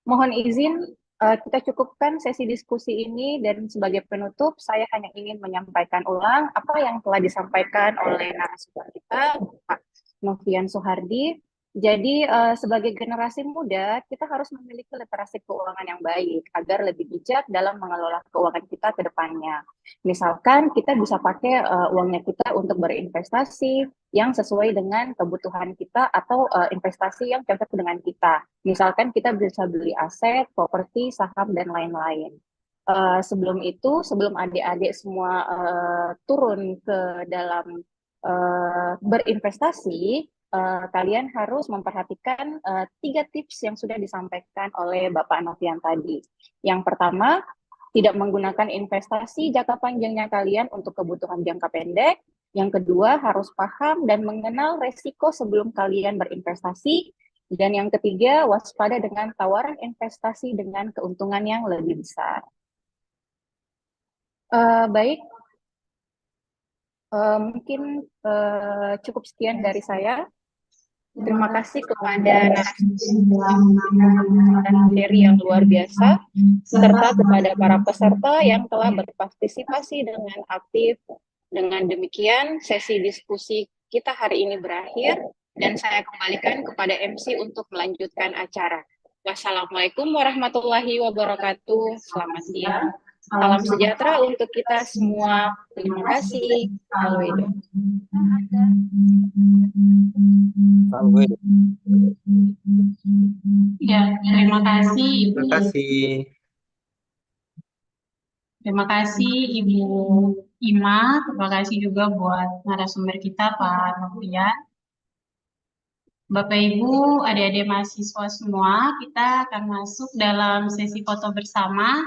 mohon izin kita cukupkan sesi diskusi ini dan sebagai penutup saya hanya ingin menyampaikan ulang apa yang telah disampaikan oleh narasumber kita, Pak Novian Soehardi. Jadi sebagai generasi muda kita harus memiliki literasi keuangan yang baik agar lebih bijak dalam mengelola keuangan kita ke depannya. Misalkan kita bisa pakai uangnya kita untuk berinvestasi yang sesuai dengan kebutuhan kita atau investasi yang cocok dengan kita. Misalkan kita bisa beli aset, properti, saham, dan lain-lain. Sebelum itu, sebelum adik-adik semua turun ke dalam berinvestasi, kalian harus memperhatikan 3 tips yang sudah disampaikan oleh Bapak Novian tadi. Yang pertama, tidak menggunakan investasi jangka panjangnya kalian untuk kebutuhan jangka pendek. Yang kedua, harus paham dan mengenal resiko sebelum kalian berinvestasi. Dan yang ketiga, waspada dengan tawaran investasi dengan keuntungan yang lebih besar. Baik, mungkin cukup sekian dari saya. Terima kasih kepada narasumber dan materi yang luar biasa, serta kepada para peserta yang telah berpartisipasi dengan aktif. Dengan demikian, sesi diskusi kita hari ini berakhir, dan saya kembalikan kepada MC untuk melanjutkan acara. Wassalamualaikum warahmatullahi wabarakatuh. Selamat siang. Salam sejahtera untuk kita semua. Terima kasih. Halo. Ya, terima kasih Ibu. Terima kasih. Terima kasih Ibu Ima. Terima kasih juga buat narasumber kita Pak Novian. Bapak Ibu, adik-adik mahasiswa semua, kita akan masuk dalam sesi foto bersama.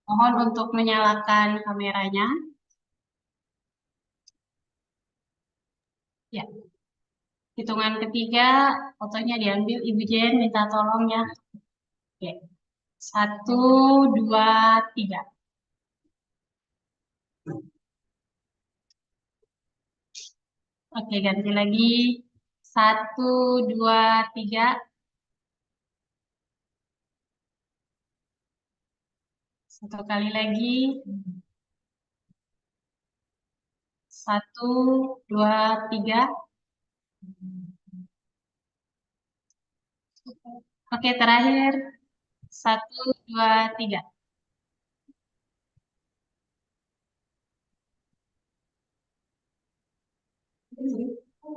Mohon untuk menyalakan kameranya. Ya. Hitungan ketiga, fotonya diambil. Ibu Jen, minta tolong ya. Oke. 1, 2, 3. Oke, ganti lagi. 1, 2, 3. Satu kali lagi. 1, 2, 3. Oke, terakhir. 1, 2, 3.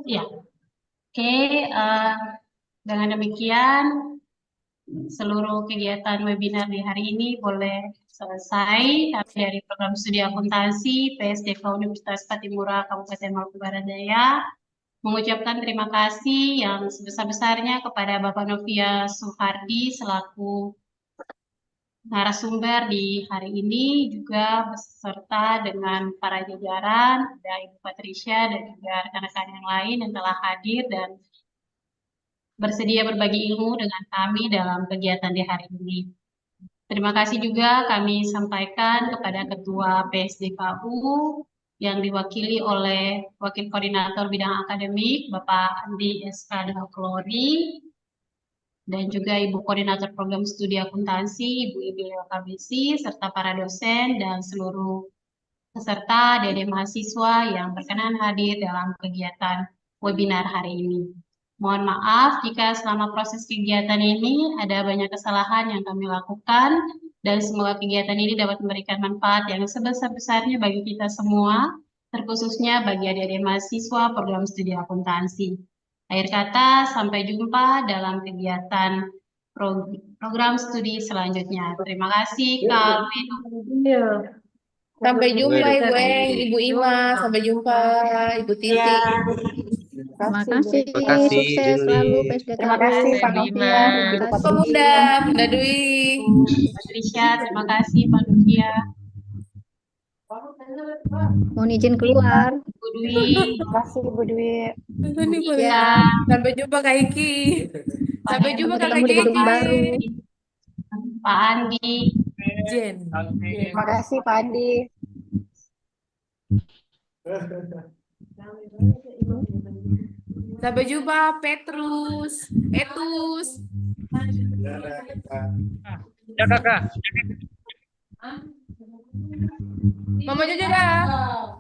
Ya. Oke, dengan demikian seluruh kegiatan webinar di hari ini boleh selesai. Kami dari program studi akuntansi PSDK Universitas Patimura Kabupaten Maluku Barat Daya mengucapkan terima kasih yang sebesar-besarnya kepada Bapak Novia Suhardi selaku narasumber di hari ini, juga beserta dengan para jajaran, ada Ibu Patricia dan juga rekan-rekan yang lain yang telah hadir dan bersedia berbagi ilmu dengan kami dalam kegiatan di hari ini. Terima kasih juga kami sampaikan kepada Ketua PSDKU yang diwakili oleh Wakil Koordinator Bidang Akademik, Bapak Andi SK Dahoklori, dan juga Ibu Koordinator Program Studi Akuntansi, Ibu Ibil KBC, serta para dosen dan seluruh peserta Dede mahasiswa yang berkenan hadir dalam kegiatan webinar hari ini. Mohon maaf jika selama proses kegiatan ini ada banyak kesalahan yang kami lakukan dan semoga kegiatan ini dapat memberikan manfaat yang sebesar-besarnya bagi kita semua, terkhususnya bagi adik-adik mahasiswa program studi akuntansi. Akhir kata, sampai jumpa dalam kegiatan program studi selanjutnya. Terima kasih, Kak Alvin. Iya. Sampai jumpa Baik. Ibu Eng, Ibu Ima, sampai jumpa Ibu Titi. Ya, Terima kasih, Bu. Terima kasih, sukses Junli. selalu PSDKU. Terima kasih, Pak Ibu Ima. Novia, Ibu Pak Patricia. Bunda, Bunda Dwi. Patricia, terima kasih, Pak Novia. Mohon izin keluar. Bu Dwi, Terima kasih, Bu Dwi. Ini boleh. Ika, Sampai jumpa Kak Iki. Sampai jumpa Kak Ketemu di gedung Gege. baru. Pak Andi, Jen. Terima kasih, Pak Andi. Sampai jumpa Petrus, Etus. Ya kakak. Mama Jojo dah.